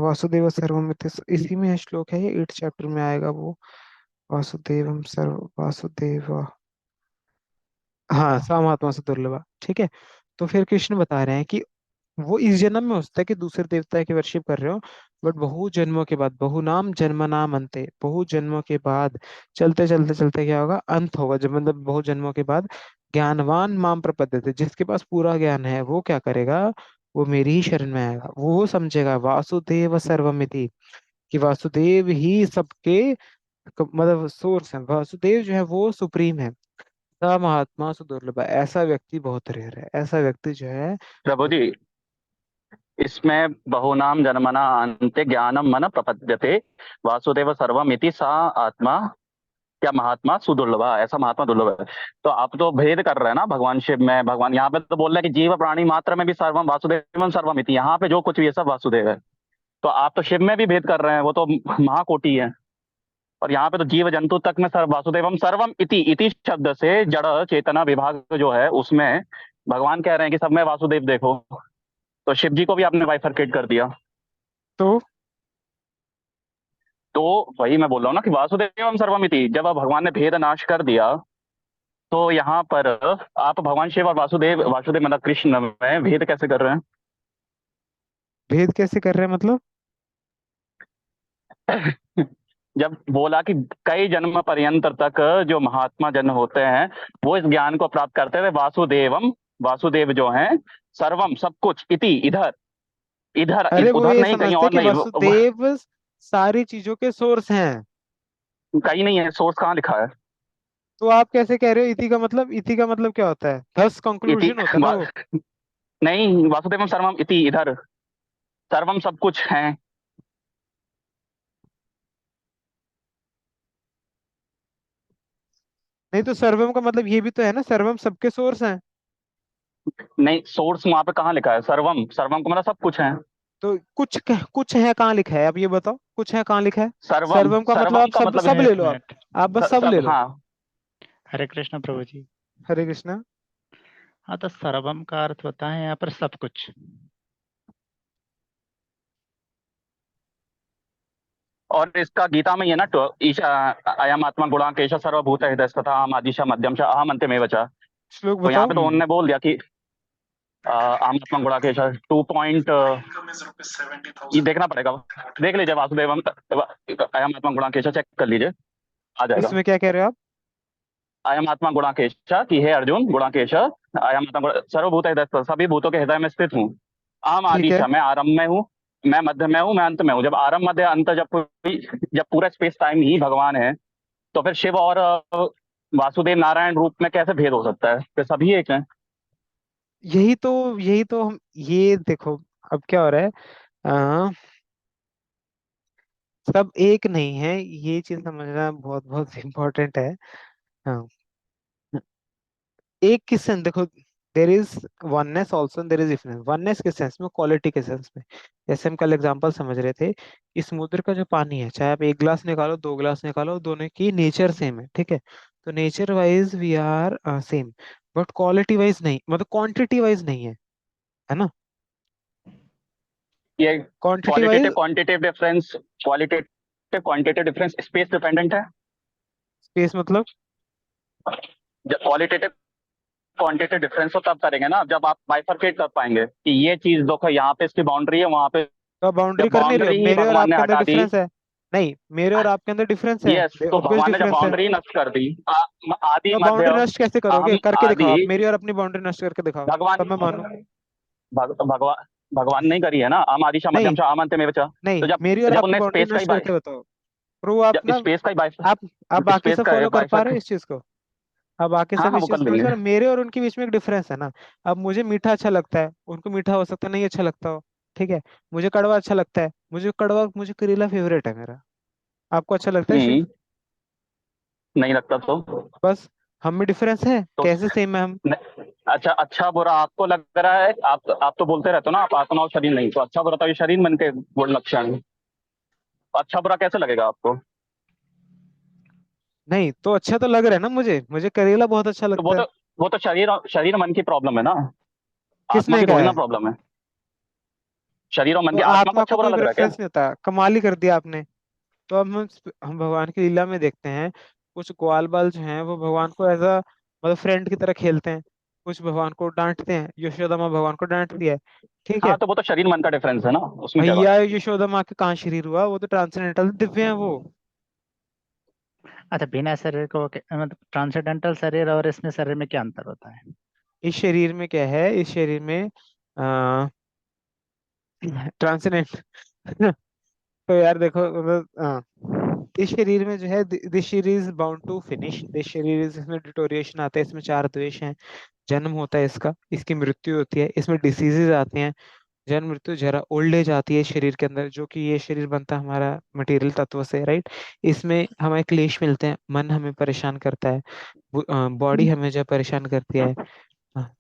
वासुदेव सर्वम इसी में श्लोक है, ये 8th चैप्टर में आएगा वो। वासुदेवम सर्व वासुदेव, हाँ, सामात्मा से दुर्लभ, ठीक है। तो फिर कृष्ण बता रहे हैं कि वो इस जन्म में होता है कि दूसरे देवता की वर्शिप कर रहे हो, बट बहु जन्मों के बाद, बहु नाम जन्म नाम अंते, बहु जन्मों के बाद चलते चलते चलते क्या होगा, अंत होगा। जब मतलब बहु जन्मों के बाद ज्ञानवान माम प्रपद्यते, जिसके पास पूरा ज्ञान है वो क्या करेगा, वो मेरी ही शरण में आएगा, वो समझेगा वासुदेव सर्वमिति, कि वासुदेव ही सबके मतलब सोर्स है, वासुदेव जो है वो सुप्रीम है। स महात्मा सुदुर्लभ, ऐसा व्यक्ति बहुत रेयर है, ऐसा व्यक्ति जो है। प्रभु जी, इसमें बहुनाम जन्मना अन्ते ज्ञानम मन प्रपद्यते वासुदेव सर्वमिति सा आत्मा, क्या महात्मा सुदुर्लभा, ऐसा महात्मा दुर्लभ है। तो आप तो भेद कर रहे हैं ना भगवान शिव में, भगवान यहाँ पे तो बोल रहे हैं कि जीव प्राणी मात्र में भी सर्वम वासुदेवम सर्वमिति, यहाँ पे जो कुछ भी है सब वासुदेव है। तो आप तो शिव में भी भेद कर रहे हैं, वो तो महाकोटि है। और यहाँ पे तो जीव जंतु तक में सर्व वासुदेवम सर्वम इति शब्द से जड़ चेतना विभाग जो है उसमें भगवान कह रहे हैं कि सब में वासुदेव देखो। तो शिव जी को भी आपने बाइफरकेट कर दिया। तो तो वही मैं बोल रहा हूँ ना कि वासुदेवम सर्वमिति, जब अब भगवान ने भेद नाश कर दिया, तो यहाँ पर आप भगवान शिव और वासुदेव वासुदेव मतलब कृष्ण में भेद कैसे कर रहे हैं? भेद कैसे कर रहे हैं मतलब? जब बोला कि कई जन्म पर्यंत तक जो महात्मा जन होते हैं वो इस ज्ञान को प्राप्त करते थे, वासुदेवम, वासुदेव जो हैं सर्वम सब कुछ, इति इधर, इधर अरे वो उधर ये नहीं, कहीं समझते और कि नहीं, वसुदेव सारी चीजों के सोर्स हैं। कहीं नहीं है, सोर्स कहाँ लिखा है? तो आप कैसे कह रहे हो इति का मतलब? इति का मतलब क्या होता है? थस इति कंक्लूजन होता है ना वो। नहीं, वासुदेवम सर्वम इति इधर, सर्वम सब कुछ है। नहीं तो सर्वम का मतलब ये भी तो है ना, सर्वम सबके सोर्स हैं। नहीं, सोर्स वहां पे कहाँ लिखा है? सर्वम, सर्वम को मतलब सब कुछ है। तो कुछ है कहाँ लिखा है, अब ये बताओ, कुछ है कहाँ लिखा है? सर्वम, सर्वम का मतलब सर्वम आप का सब मतलब सब है ले एक लो, मिनट। आप बस सब ले सब, लो। हाँ। हरे कृष्ण प्रभु जी। हरे कृष्णा। हाँ, तो सर्वम का अर्थ होता है यहाँ पर सब कुछ। और इसका गीता में ही है ना, तो ईशा अयम आत्मा गुणाकेश सर्वभूत हृदय तथा अहम आदिशा मध्यम च अहम अंत्यमेव च। श्लोक तो यहाँ बताओ। पे तो उन्होंने बोल दिया कि अहम आत्मा गुणाकेश 2 पॉइंट, ये देखना पड़ेगा, देख लीजिए वासुदेव अयम आत्मा गुणाकेश चेक कर लीजिए, आ जाएगा। इसमें क्या कह रहे हो आप? अयम आत्मा गुणाकेश, कि हे अर्जुन गुणाकेश, अयम आत्मा सर्वभूत हृदय, सभी भूतों के हृदय में स्थित हूँ। अहम ठीक है। आदिशा, मैं आरंभ में हूँ, मैं मध्य में हूँ, मैं अंत में हूँ। जब आरंभ मध्य अंत, जब पूरा स्पेस टाइम ही भगवान है, तो फिर शिव और वासुदेव नारायण रूप में कैसे भेद हो सकता है? फिर सभी एक हैं। यही तो हम ये देखो, अब क्या हो रहा है, आ, सब एक नहीं है, ये चीज समझना बहुत बहुत इम्पोर्टेंट है। हाँ, एक किस सेंस देखो, there is oneness also, there is difference. Oneness किस सेंस में? क्वालिटी के सेंस में। जैसे हम कल एग्जांपल समझ रहे थे कि समुद्र का जो पानी है, चाहे आप 1 गिलास निकालो 2 गिलास निकालो, दोनों की नेचर सेम है, ठीक है। तो nature wise we are same, but quality wise नहीं, मतलब क्वांटिटी वाइज नहीं है ना। ये quantity qualitative wise quantitative difference, qualitative quantitative difference space dependent है। स्पेस मतलब? जब क्वालिटेटिव क्वांटिटेटिव डिफरेंस हो तब करेंगे ना, जब आप बाइफरकेट कर पाएंगे कि ये चीज देखो यहाँ पे इसकी बाउंड्री है, वहां पे। तो आप बाउंड्री जब कर नहीं रहे हो, बाउंड्री ही मेरे और भगवान ने आपके अंदर हटा दी, डिफरेंस है। नहीं, मेरे और आपके अंदर डिफरेंस है, यस, तो ऑब्वियस भगवान ने जब डिफरेंस है। बाउंड्री नष्ट कर दी, आदि तो मध्य बाउंड्री नष्ट कैसे करोगे? अहम करके दिखाओ, आदि, आप मेरी और अपनी बाउंड्री नष्ट करके दिखाओ, भगवान तब मैं मानूं। भगवान भगवान नहीं करी है ना, अहम आदिशा नहीं मध्यम च अहम अंत्यमेव च। नहीं, तो जब मेरी और जब आपकी उनने बाउंड्री स्पेस का ही नष्ट करके बताओ। प्रो आप जब ना, स्पेस का ही आप बाकी स्पेस सब का फॉलो कर पा रहे हो बाइफर, इस चीज को? आप बाकी हाँ सब हाँ इस वो कर चीज को समझ लेंगे। पा रहे हो? मेरे और उनके बीच में एक डिफरेंस है ना। अब मुझे मीठा अच्छा लगता है, उनको मीठा हो सकता है नहीं अच्छा लगता हो, ठीक है। मुझे कड़वा अच्छा लगता है, मुझे करेला फेवरेट है मेरा। आपको अच्छा लगता है शिव? हम्म, नहीं लगता तो बस, हम में डिफरेंस है, तो कैसे सेम है हम? अच्छा, अच्छा बुरा आपको लग रहा है, आप तो बोलते रहते हो ना आप आत्मा और शरीर नहीं, तो अच्छा बुरा तो ये शरीर मन के गुण लक्षण है। तो अच्छा बुरा कैसे लगेगा आपको? नहीं तो अच्छा तो लग रहा है ना, मुझे करेला बहुत अच्छा तो लगता है। वो तो शरीर मन की प्रॉब्लम है ना, आत्मा किसने की कहा थोड़ी ना है? प्रॉब्लम है। शरीर और मन तो की, आत्मा को आत्मा अच्छा को बुरा कोई लग रहा है क्या? प्रेफरेंस नहीं होता, कमाल ही कर दिया आपने। तो अब हम भगवान की लीला में देखते हैं, कुछ ग्वाल बाल जो हैं वो भगवान को एज अ मतलब फ्रेंड की तरह खेलते हैं, कुछ भगवान को डांटते हैं। यशोदा माँ भगवान को डांटती है, ठीक है। हाँ, तो वो तो शरीर मन का डिफरेंस है ना, उसमें क्या बात भैया है? यशोदा माँ के कहाँ शरीर हुआ, वो तो ट्रांसेंडेंटल दिव्य है वो। अच्छा, बिना शरीर को मतलब ट्रांसेंडेंटल शरीर और इसमें शरीर में क्या अंतर होता है? इस शरीर में क्या है, इस शरीर में ट्रांसेंडेंट तो यार देखो मतलब इस शरीर में जो है, दिस शरीर is bound to finish, this शरीर इज, इसमें डिटोरिएशन आता है, इसमें चार द्वेष हैं। जन्म होता है इसका, इसकी मृत्यु होती है, इसमें डिसीजेज आते हैं, जन्म मृत्यु जरा ओल्ड एज आती है इस शरीर के अंदर, जो कि ये शरीर बनता है हमारा मटेरियल तत्व से, राइट। इसमें हमें क्लेश मिलते हैं, मन हमें परेशान करता है, बॉडी हमें जो परेशान करती है।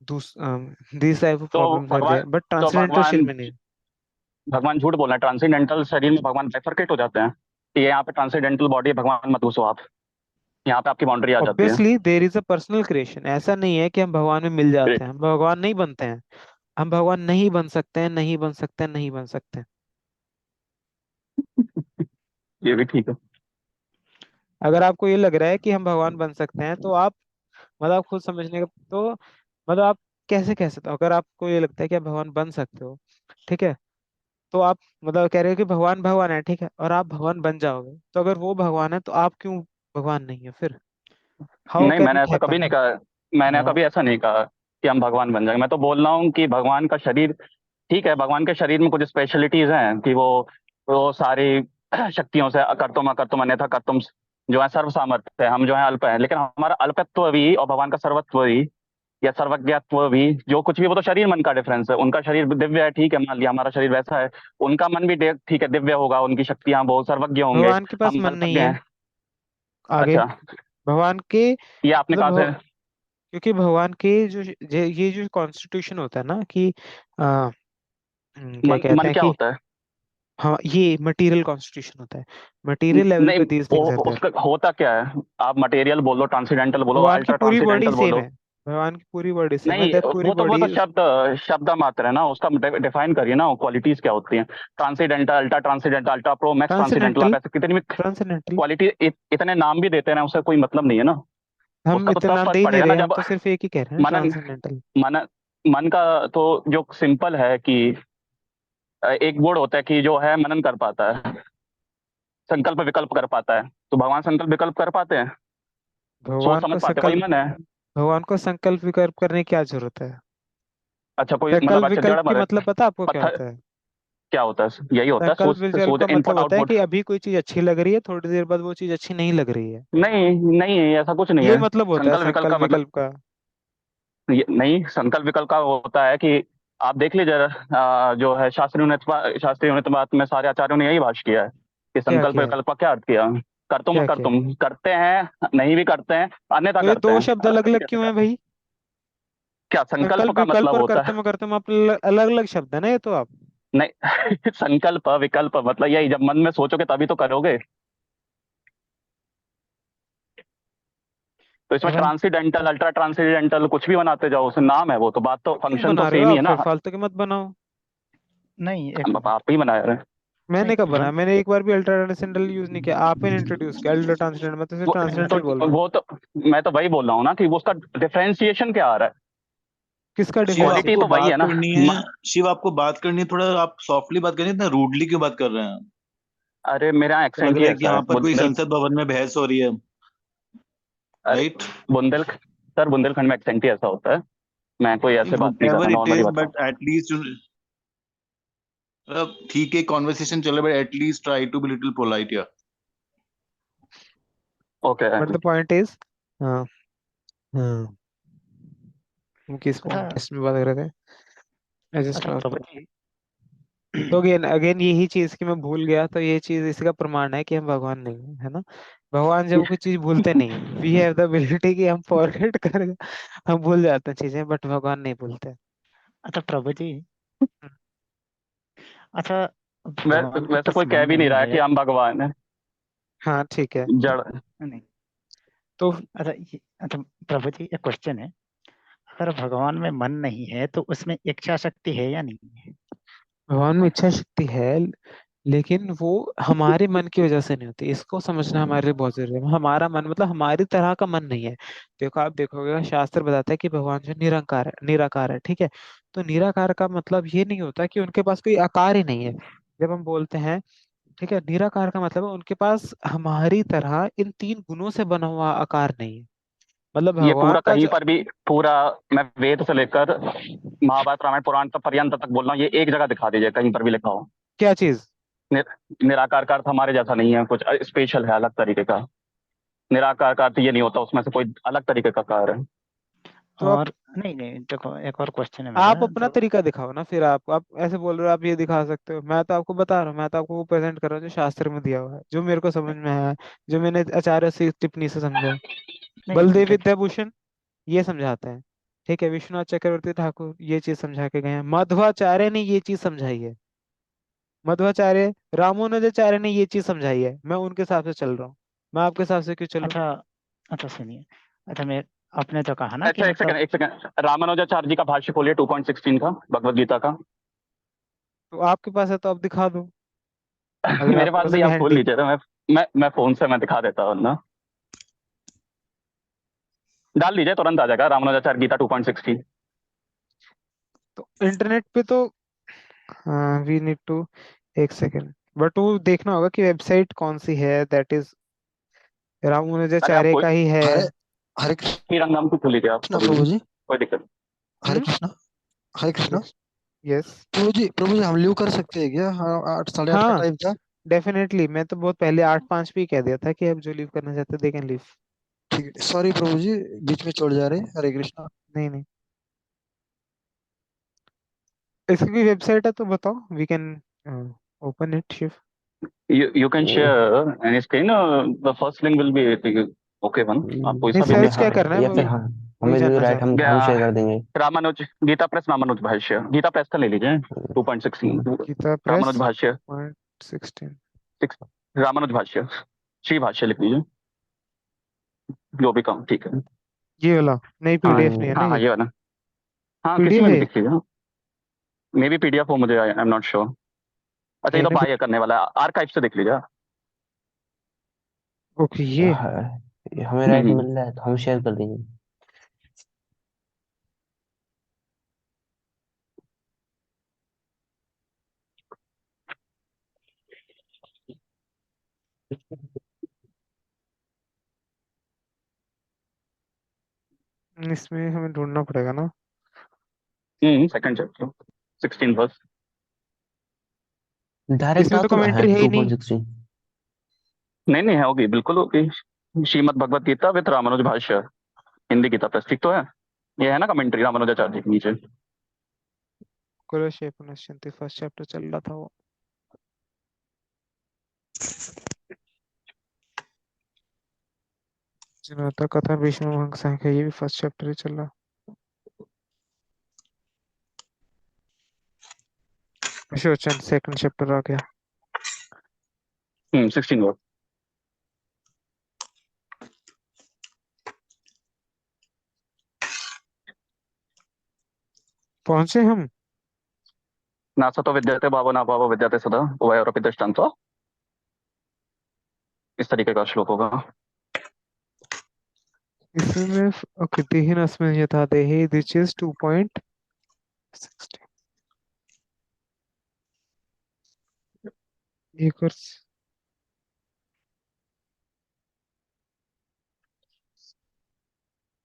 दिस टाइप ऑफ तो प्रॉब्लम्स आर भगवान देयर, बट तो ट्रांसेंडेंटल शरीर भगवान में नहीं। भगवान झूठ बोल रहे हैं, ट्रांसेंडेंटल शरीर में भगवान बाइफरकेट हो जाते हैं। ये यहाँ पे ट्रांसेंडेंटल बॉडी है, भगवान मत घुसो आप, यहाँ पे आपकी बाउंड्री आ जाती है। Obviously there is a personal creation, ऐसा नहीं है कि हम भगवान में मिल जाते हैं, हम भगवान नहीं बनते हैं। हम भगवान नहीं बन सकते हैं, नहीं बन सकते हैं, नहीं बन सकते हैं। ये भी ठीक है। अगर आपको ये लग रहा है कि हम भगवान बन सकते हैं, तो आप मतलब आप खुद समझने का तो मतलब आप कैसे कह सकते हो, अगर आपको ये लगता है कि आप भगवान बन सकते हो, ठीक है, तो आप मतलब कह रहे हो कि भगवान भगवान है, ठीक है, और आप भगवान बन जाओगे, तो अगर वो भगवान है तो आप क्यों भगवान नहीं है फिर? हाउ नहीं, कैन मैंने इट ऐसा कभी हैपन? नहीं कहा। मैंने हाँ। कभी ऐसा नहीं कहा कि हम भगवान बन जाएंगे। मैं तो बोल रहा हूँ कि भगवान का शरीर, ठीक है, भगवान के शरीर में कुछ स्पेशलिटीज हैं कि वो सारी शक्तियों से अकर्तुम अकर्तुम अन्यथा कर्तुम जो है सर्व सामर्थ्य है, हम जो है अल्प है, लेकिन हमारा अल्पत्व भी और भगवान का सर्वत्व भी या सर्वज्ञत्व भी, जो कुछ भी, वो तो शरीर मन का डिफरेंस है। उनका शरीर दिव्य है, ठीक है, मान लिया हमारा शरीर वैसा है, उनका मन भी ठीक है दिव्य होगा, उनकी शक्तियां बहुत सर्वज्ञ होंगे, भगवान के पास हम मन नहीं अल्पज्ञ है। हैं। आगे अच्छा, भगवान के ये आपने मतलब कहा से? क्योंकि भगवान के जो ये जो कॉन्स्टिट्यूशन होता है ना कि आ, क्या कहते मन हैं क्या कि होता है? हाँ, ये मटेरियल कॉन्स्टिट्यूशन होता है, मटेरियल लेवल नहीं, पे दीज थिंग्स आर देयर। उसका होता क्या है? आप मटेरियल बोलो, ट्रांसीडेंटल बोलो, भगवान की अल्ट्रा पूरी बॉडी ट्रांसीडेंटल सेम बोलो। है, भगवान की पूरी बॉडी सेम है, नहीं, दैट पूरी वो बॉडी तो शब्द शब्द मात्र है ना, उसका डिफाइन करिए ना, क्वालिटीज क्या होती हैं? Transcendental, ultra transcendental, ultra pro, max transcendental, transcendental, आप ऐसे कितनी भी ट्रांसेंडेंटल। क्वालिटी, इतने नाम भी देते हैं ना, उसका कोई मतलब नहीं है ना। हम उसका तो इतना तब नाम दे फर्क ही नहीं पड़ेगा ना रहे, हम जब तो सिर्फ एक ही कह रहे हैं, मनन ट्रांसेंडेंटल। मन मन का तो जो सिंपल है कि एक गुण होता है कि जो है मनन कर पाता है, संकल्प विकल्प कर पाता है, तो भगवान संकल्प विकल्प कर पाते हैं, सोच भगवान समझ को पाते हैं, वही संकल्प मन है। भगवान को संकल्प विकल्प करने की क्या जरूरत है? अच्छा, कोई मतलब, संकल्प अच्छा, विकल्प जड़ की मर मतलब पता आपको क्या पत्थर होता है? क्या होता है? यही होता है, संकल्प सोच विकल्प सोच, का मतलब इनपुट होता है आउटपुट। कि अभी कोई चीज अच्छी लग रही है, थोड़ी देर बाद वो चीज अच्छी नहीं लग रही है। नहीं नहीं, ऐसा कुछ नहीं ये है। मतलब होता है संकल्प विकल्प संकल्प का मतलब विकल्प का। नहीं, संकल्प विकल्प का होता है कि आप देख लीजिए, जो है शास्त्रीय उन्नतवाद में सारे आचार्यों ने यही भाष्य किया है कि क्या संकल्प किया है? विकल्प का क्या अर्थ किया। करतुम क्या किया है? अकर्तुम, करते हैं नहीं भी करते हैं, अन्यथा तो ये करते दो हैं, शब्द अलग अलग अलग अलग कैसे क्यों है कर? भाई? क्या संकल्प संकल्प का विकल्प मतलब और होता है? कर्तव्य कर्तव्य आप अलग अलग शब्द है ना ये तो आप। नहीं संकल्प विकल्प मतलब यही, जब मन में सोचोगे तभी तो करोगे। तो इसमें अरे ट्रांसीडेंटल, अल्ट्रा ट्रांसीडेंटल कुछ भी बनाते जाओ, उसमें नाम है, वो तो बात तो, क्यों फंक्शन तो बना रहे हो सेम ही आप है फिर? ना। फालतू के मत बनाओ। नहीं, एक मिनट। आप ही बना रहे हैं। मैंने कब नहीं, बनाया? मैंने एक बार भी अल्ट्रा ट्रांसेंडेंटल यूज नहीं किया, आप ही ने इंट्रोड्यूस किया अल्ट्रा ट्रांसेंडेंटल, मैं तो सिर्फ ट्रांसेंडेंटल बोल रहा हूँ। वो तो मैं तो वही बोल रहा हूँ ना कि वो उसका डिफरेंशिएशन क्या आ रहा है। किसका शिव क्वालिटी आपको तो डिफरेंशिएशन? वही बात है ना। करनी है। शिव आपको बात करनी है, थोड़ा आप सॉफ्टली बात करिए, इतना रूडली क्यों बात कर रहे हैं? अरे मेरा तो लग एक्सेंट ही रहा है कि ऐसा यहाँ है, पर कोई संसद भवन में बहस हो रही है। अरे राइट। बुंदेल सर, बुंदेलखंड में एक्सेंट ही ऐसा होता है। मैं कोई ऐसे बात वट नहीं कर रहा, एवर इट नॉर्मली इज, बताऊँ। बट एटलीस्ट ठीक है, कॉन्वर्सेशन चल रहा है, but at least try to be little polite या। Okay. But the point is, हाँ हाँ, हम किस अच्छा। कॉन्टेक्स्ट में बात कर रहे थे? आई जस्ट अच्छा लॉस्ट। प्रभु जी। तो अगेन अगेन यही चीज कि मैं भूल गया, तो ये चीज इसका प्रमाण है कि हम भगवान नहीं है, है ना। भगवान जब कोई चीज भूलते नहीं है, वी हैव द एबिलिटी कि हम फॉरगेट कर, हम भूल जाते हैं चीजें, बट भगवान नहीं भूलते। अच्छा प्रभु जी, हम्म, अच्छा भगवान के वैसे पास कोई मन कह भी नहीं नहीं रहा कि है। हम भगवान है। हाँ ठीक है। जड़। नहीं, तो अच्छा प्रभु जी, एक क्वेश्चन है। अगर भगवान में मन नहीं है तो उसमें इच्छा शक्ति है या नहीं है? भगवान में इच्छा शक्ति है, लेकिन वो हमारे मन की वजह से नहीं होती, इसको समझना हमारे लिए बहुत जरूरी है। हमारा मन मतलब हमारी तरह का मन नहीं है। देखो, आप देखोगे शास्त्र बताता है कि भगवान जो निरंकार है, निराकार है, ठीक है। तो निराकार का मतलब ये नहीं होता कि उनके पास कोई आकार ही नहीं है। जब हम बोलते हैं, ठीक है, निराकार का मतलब है उनके पास हमारी तरह इन तीन गुणों से बना हुआ आकार नहीं है। मतलब ये भगवान पूरा का कहीं जो, पर भी, पूरा मैं वेद से लेकर महाभारत रामायण पुराण तक पर्यंत तक बोल रहा हूँ, ये एक जगह दिखा दीजिए कहीं पर भी लिखा हो। क्या चीज? निर, निराकार का अर्थ हमारे जैसा नहीं है, कुछ स्पेशल है, अलग तरीके का। निराकार का अर्थ ये नहीं होता उसमें से कोई अलग तरीके का कार्य है। तो और नहीं नहीं, देखो एक और क्वेश्चन है आप मेरा अपना जो। तरीका दिखाओ ना, फिर आप ऐसे बोल रहे हो, आप ये दिखा सकते हो, मैं तो आपको बता रहा हूँ, मैं तो आपको वो प्रेजेंट कर रहा हूँ जो शास्त्र में दिया हुआ है, जो मेरे को समझ में आया है, जो मैंने आचार्य से टिप्पणी से समझा है। नहीं बलदेव देख, विद्याभूषण ये समझाते हैं, ठीक है, विश्वनाथ चक्रवर्ती ठाकुर ये चीज समझा के गए हैं, मध्वाचार्य ने ये चीज समझाई है, मध्वाचार्य, रामानुजाचार्य ने ये चीज समझाई है, मैं उनके हिसाब से चल रहा हूँ। मैं आपके हिसाब से क्यों चलूं? अच्छा अच्छा सुनिए। अच्छा मैं, आपने तो कहा ना कि अच्छा, एक सेकंड मतलब, एक सेकंड, रामानुजाचार्य जी का भाष्य खोलिए 2.16 का, भगवत गीता का। तो आपके पास है तो आप दिखा दो, अगर मेरे आपके पास पास भी, है आप खोल हैंडी। लीजिए तो मैं फोन से मैं दिखा देता हूँ ना। डाल दीजिए, तुरंत आ जाएगा रामानुजाचार्य गीता 2.16। तो इंटरनेट पे तो, हाँ वी नीड टू, एक सेकेंड, बट वो देखना होगा कि वेबसाइट कौन सी है, दैट इज अरे आप रामानुजाचार्य कोई का ही है। हरे हरे कृष्णा श्रीरंगम को खोल लीजिए आप कभी भी, प्रभु जी। कोई दिक्कत नहीं। हरे हम्म। कृष्णा। हरे कृष्णा। यस। यस। प्रभु जी हम लीव कर सकते हैं क्या? हाँ, 8 साढ़े 8 का हाँ टाइम था। डेफिनेटली, मैं तो बहुत पहले 8:05 पे ही कह दिया था कि अब जो लीव करना चाहते दे कैन लीव। ठीक है, सॉरी प्रभु जी, बीच में छोड़ जा रहे। हरे कृष्णा। नहीं नहीं, इसकी कोई वेबसाइट है तो बताओ, we can open it Shiv. You can share any screen. The first link will be okay one. आप कोई नहीं, सा भी सर्च link क्या हाँ, करना है या फिर वो, हाँ, वही हमें भी जानना चाह राइट, रहा हूँ। हम शेयर कर देंगे। रामानुज गीता प्रेस, रामानुज भाष्य, गीता प्रेस का ले लीजिए 2.16। गीता प्रेस रामानुज भाष्य 2.16। 6, रामानुज भाष्य, श्री भाष्य लिख लीजिए, जो भी काम ठीक है। ये वाला नहीं, हाँ पीडीएफ नहीं है ना हाँ हाँ, ये? ये वाला। हाँ, किसी पीडीएफ में है भी ये? दिख लीजिए, मे बी पीडीएफ हो, मुझे आई एम नॉट श्योर। अच्छा, ये ये तो ना, बाय करने वाला है, आर्काइव से देख लीजिए। ओके ये हाँ, हमें राइट हम्म। मिल रहा है तो हम शेयर कर देंगे। इसमें हमें ढूंढना पड़ेगा ना। Second chapter 16 verse. डायरेक्ट इसमें आ तो तो रहा है कमेंट्री है ही नहीं। 2.16। नहीं नहीं, है, होगी, बिल्कुल होगी। श्रीमद् भगवत गीता विद रामानुज भाष्य, हिंदी गीता प्रेस, ठीक तो है। ये है ना कमेंट्री रामानुजाचार्य जी के नीचे। कुलशेखर पुनश्चंती फर्स्ट चैप्टर चल रहा था वो। जिनता कथा विष्णु भंग संख्या, ये भी फर्स्ट चैप्टर ही चल रहा। विश्वचन सेकंड चैप्टर आ गया। 16 वर्स। पहुंचे हम। नासतो विद्यते भावो ना भावो विद्यते सदा उभयोरपि दृष्टान्तो, इस तरीके का श्लोक होगा। इसमें ओके, देहिन अस्मिन् यथा देहे, दिस इज 2.16। एक और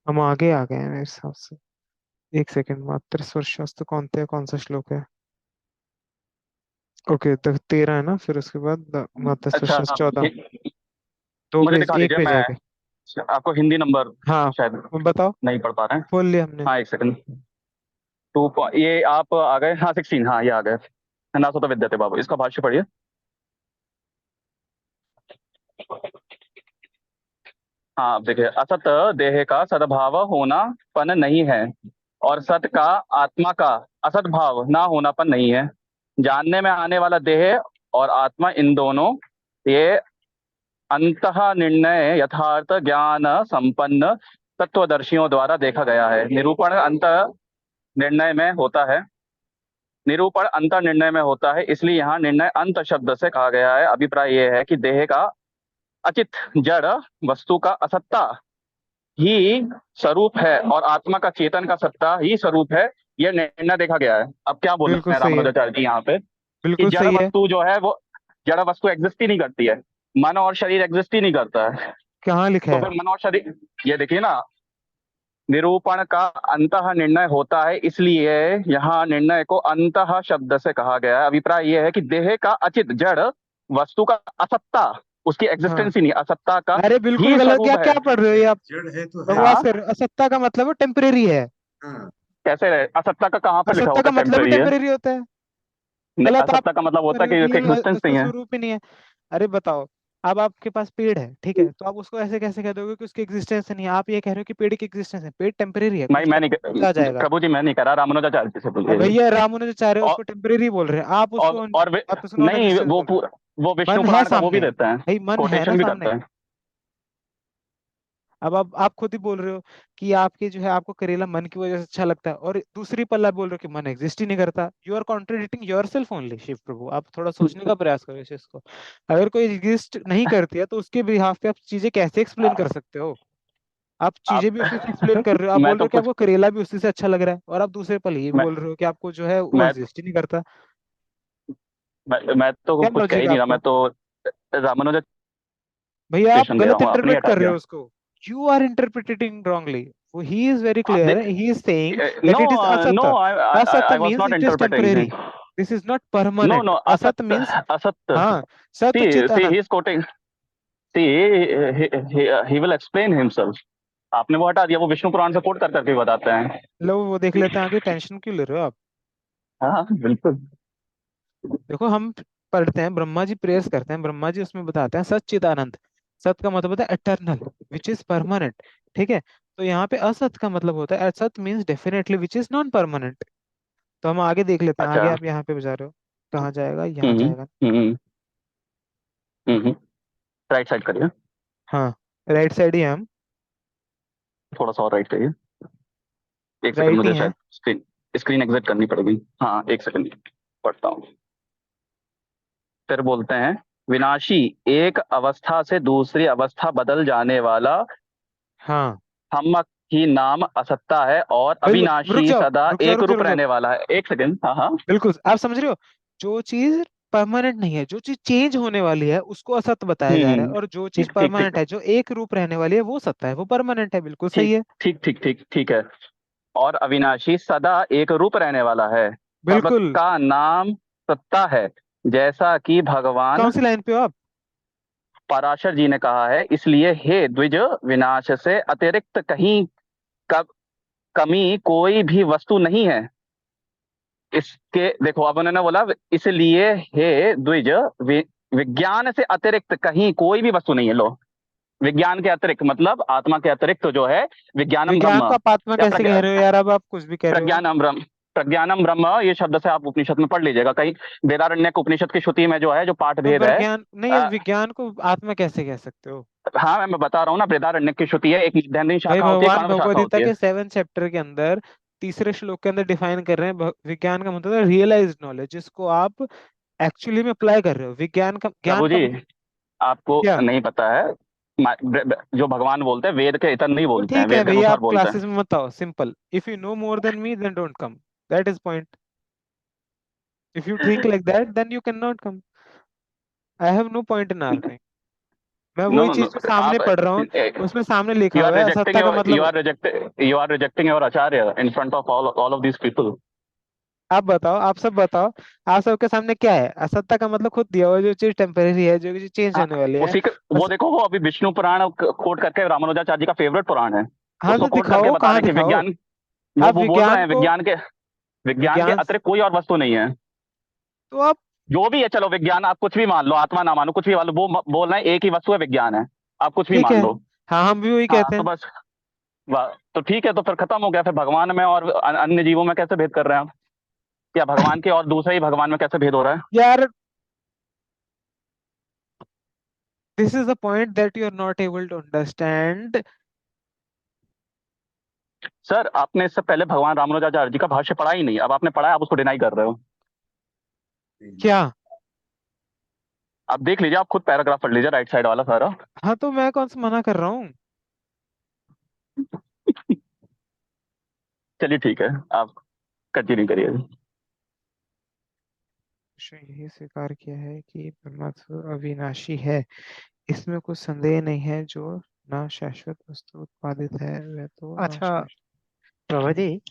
हम आगे आ गए हैं मेरे हिसाब से। एक सेकंड, मात्र स्पर्शास्त्र कौन सा श्लोक है? ओके, तो 13 है ना, फिर उसके बाद मात्र अच्छा, स्पर्शास्त्र 14, दो मुझे पेज, दिखा एक दीजिए, पेज मैं आगे। आपको हिंदी नंबर हाँ शायद बताओ, नहीं पढ़ पा रहे हैं। खोल लिया हमने। हाँ, एक सेकंड। ये आप आ गए, हाँ 16, हाँ ये आ गए। नासतो विद्यते बाबू, इसका भाष्य पढ़िए। हाँ अब देखिए, असत देह का सद्भाव होनापन नहीं है, और सत का आत्मा का असत भाव ना होनापन नहीं है। जानने में आने वाला देह और आत्मा, इन दोनों ये अंतः निर्णय यथार्थ ज्ञान संपन्न तत्वदर्शियों द्वारा देखा गया है। निरूपण अंतर निर्णय में होता है, इसलिए यहाँ निर्णय अंत शब्द से कहा गया है। अभिप्राय यह है कि देह का अचित जड़ वस्तु का असत्ता ही स्वरूप है, और आत्मा का चेतन का सत्ता ही स्वरूप है। यह निर्णय देखा गया है। अब क्या बोल बिल्कुल रहे हैं सही है, रामानुजाचार्य जी यहाँ पे, कि बिल्कुल जड़ सही है। वस्तु जो है वो, जड़ वस्तु एग्जिस्ट ही नहीं करती है, मन और शरीर एग्जिस्ट ही नहीं करता है। कहाँ लिखा तो है? फिर मन और शरीर, ये देखिए ना, निरूपण का अंतः निर्णय होता है, इसलिए यहाँ निर्णय को अंतः शब्द से कहा गया है। अभिप्राय यह है कि देह का अचित जड़ वस्तु का असत्ता, उसकी हाँ, एग्जिस्टेंस ही नहीं, असत्ता का अरे बिल्कुल ही गलत, स्वरूप क्या है। क्या पढ़ रहे हो ये आप? जड़ है तो है। बकवास हाँ कर रहे हो। असत्ता का मतलब वो टेम्परेरी है। कैसे रहे? असत्ता का कहाँ पर लिखा असत्ता होता का है मतलब ही टेम्पररी है? टेम्परेरी होता है। नहीं, गलत आप असत्ता का मतलब कर होता रहे है हो कि कि उसकी ये एग्जिस्टेंस उसका नहीं है। स्वरूप ही नहीं है। अरे बताओ, अब आपके पास पेड़ है, ठीक है, तो आप उसको ऐसे कैसे कह दोगे कि उसकी एग्जिस्टेंस नहीं है? आप ये कह रहे हो कि पेड़ की एग्जिस्टेंस है। पेड़ टेम्परेरी है, नहीं, कुछ मैं टाइम नहीं, आ जाएगा। प्रभु जी मैं नहीं कह रहा, रामानुजाचार्य जी से अब पूछिए। भैया रामानुजाचार्य और उसको टेम्परेरी बोल रहे हैं, आप उसको आप उसको नॉन नहीं, एग्जिस्टेंस बोल रहे वो हो। विष्णु मन है पुराण का वो भी सामने देते हैं, भाई, मन है ना कोटेशन भी करते सामने। हैं। अब आप खुद ही बोल रहे हो कि आपके जो है आपको करेला मन की वजह से अच्छा लगता है, और दूसरी पल्ला बोल रहे हो कि मन एग्जिस्ट ही नहीं करता। You are contradicting your self only. Shiv Prabhu, आप थोड़ा सोचने का प्रयास करो इस चीज को। अगर कोई एग्जिस्ट नहीं करती है तो उसके बिहाफ पे आप चीजें कैसे एक्सप्लेन कर सकते हो? आप चीजें आप भी उसी से एक्सप्लेन कर रहे हो। आप मैं बोल रहे तो हो कि कुछ आपको करेला भी उसी से अच्छा लग रहा है, और आप दूसरे पल ये मैं बोल रहे हो कि आपको जो है वो मैं एग्जिस्ट ही नहीं करता। मैं तो क्या कुछ कह लॉजिक ही है नहीं रहा, मैं आपको? तो रामानुजा भैया आप दे रहा गलत हूँ, अपनी इंटरप्रेट हटा कर रहे दिया। हो उसको। You are interpreting wrongly. He is very आप क्लियर, देख, he is saying that no it is no, असत। असत I was means not it is interpreting. Temporary. This is not no permanent. No, असत असत्य, मीन्स असत्य। हाँ, सत चित सी ही अनंत। Is quoting, see he will explain himself. आपने वो हटा दिया, वो विष्णु पुराण से कोट कर करके बताते हैं। लो वो देख लेते हैं आगे, टेंशन क्यों ले रहे हो आप? हाँ बिल्कुल। देखो हम पढ़ते हैं, ब्रह्मा जी प्रेयर्स करते हैं, ब्रह्मा जी उसमें बताते हैं सच्चिद आनंद। सत का मतलब होता है एटर्नल, विच इज परमानेंट। ठीक है, तो यहाँ पे असत का मतलब होता है असत means definitely which is non permanent. तो हम आगे देख लेते हैं, अच्छा। आगे आप यहाँ पे बजा रहे हो, कहाँ जाएगा? यहाँ हम्म जाएगा। हम्म हम्म राइट साइड करिए, हाँ, राइट साइड ही हैं हम। थोड़ा सा और राइट करिए। एक सेकंड, राइट ही मुझे हैं। शायद स्क्रीन स्क्रीन एग्जिट करनी पड़ेगी। हाँ एक सेकंड, पढ़ता हूँ। फिर बोलते हैं, विनाशी एक अवस्था से दूसरी अवस्था बदल जाने वाला हाँ हमक ही नाम असत्ता है, और बिल्कुल, रुक अविनाशी जाओ सदा रुक जाओ एक रुक जाओ रूप रुक जाओ। रहने वाला है। एक सेकंड, हाँ हाँ। बिल्कुल आप समझ रहे हो, जो चीज परमानेंट नहीं है, जो चीज चेंज होने वाली है, उसको असत बताया जा रहा है, और जो चीज ठीक ठीक ठीक परमानेंट है, जो एक रूप रहने वाली है, वो सत्ता है, वो परमानेंट है। बिल्कुल सही ठीक है। ठीक ठीक ठीक ठीक है। और अविनाशी सदा एक रूप रहने वाला है, बिल्कुल। सबका नाम सत्ता है, जैसा कि कौन भगवान सी लाइन पे हो आप? पराशर जी ने कहा है। इसलिए हे द्विज, विनाश से अतिरिक्त कहीं कब कमी कोई भी वस्तु नहीं है। इसके देखो, अब उन्होंने बोला, इसलिए हे द्विज, विज्ञान से अतिरिक्त कहीं कोई भी वस्तु नहीं है। लो, विज्ञान के अतिरिक्त मतलब आत्मा के अतिरिक्त जो है, विज्ञानम विज्ञान ब्रह्म को आप आत्मा या कैसे कह रहे हो यार? अब आप कुछ भी कह रहे हो। प्रज्ञानम ब्रह्म, प्रज्ञानम ब्रह्म, ये शब्द से आप उपनिषद में पढ़ लीजिएगा कहीं, वेदारण्यक उपनिषद की श्रुति में जो है, जो पाठ तो भेद है। विज्ञान नहीं है, विज्ञान को आत्मा कैसे कह सकते हो? हाँ मैं बता रहा हूँ ना, वेदारण्यक की श्रुति है, एक दैनंदिन भाई शाखा होती है, भगवान कण्व शाखा भगवद गीता होती है। के 7 चैप्टर के अंदर तीसरे श्लोक के अंदर डिफाइन कर रहे हैं विज्ञान का मतलब है रियलाइज्ड नॉलेज, जिसको आप एक्चुअली में अप्लाई कर रहे हो। विज्ञान का ज्ञान प्रभु का जी, मतलब आपको क्या? नहीं पता है, जो भगवान बोलते हैं, वेद के इतर नहीं तो बोलते हैं, ठीक है वेद के भैया, अनुसार आप बोलते हैं। क्लासेस में मत आओ। Simple, if you know more than me then don't come. That is point. If you think like that then you can not come. I have no point in arguing. मैं नो वही नो नो, चीज जो सामने आप पढ़ रहा हूँ, उसमें सामने लिखा यू आर हुआ है रिजेक्टिंग असत्ता का योर मतलब। You are rejecting your acharya in front of all of these people. आप बताओ, आप सब बताओ, आप सबके सामने क्या है? असत्ता का मतलब खुद दिया हुआ है, जो चीज टेम्परेरी है, जो चीज चेंज हाँ, होने वाली है। उसी का वो बस। देखो, वो अभी विष्णु पुराण कोट करके, रामानुजाचार्य जी का फेवरेट पुराण है, हाँ उसको तो कोट करके दिखाओ, बता कहाँ रहे हैं कि दिखाओ? विज्ञान, आप वो बोल रहे विज्ञान हैं, को, विज्ञान के विज्ञान, अतिरिक्त कोई और वस्तु नहीं है। तो आप जो भी है, चलो विज्ञान, आप कुछ भी मान लो, आत्मा ना मानो, कुछ भी मान लो, वो बोल रहे हैं एक ही वस्तु है, विज्ञान है, आप कुछ भी ठीक मान है, लो। हाँ हम भी वही हाँ कहते तो हैं। बस तो ठीक है, तो फिर खत्म हो गया। फिर भगवान में और अन्य जीवों में कैसे भेद कर रहे हैं आप? या भगवान के और दूसरे ही भगवान में कैसे भेद हो रहा है? यार this is the point that you are not able to understand. Sir आपने इससे पहले भगवान रामानुजाचार्य जी का भाष्य पढ़ा ही नहीं, अब आपने पढ़ा है, आप उसको डिनाई कर रहे हो। क्या? आप देख लीजिए, आप खुद पैराग्राफ पढ़ लीजिए, राइट साइड वाला सारा। हाँ तो मैं कौन सा मना कर रहा हूँ? चलिए ठीक है, आप कंटिन्यू करिए। यही स्वीकार किया है कि परमात्मा अविनाशी है, इसमें कुछ संदेह नहीं है। जो ना शाश्वत वस्तु उत्पादित है वह तो अच्छा नाशाश्वत प्रभु जी,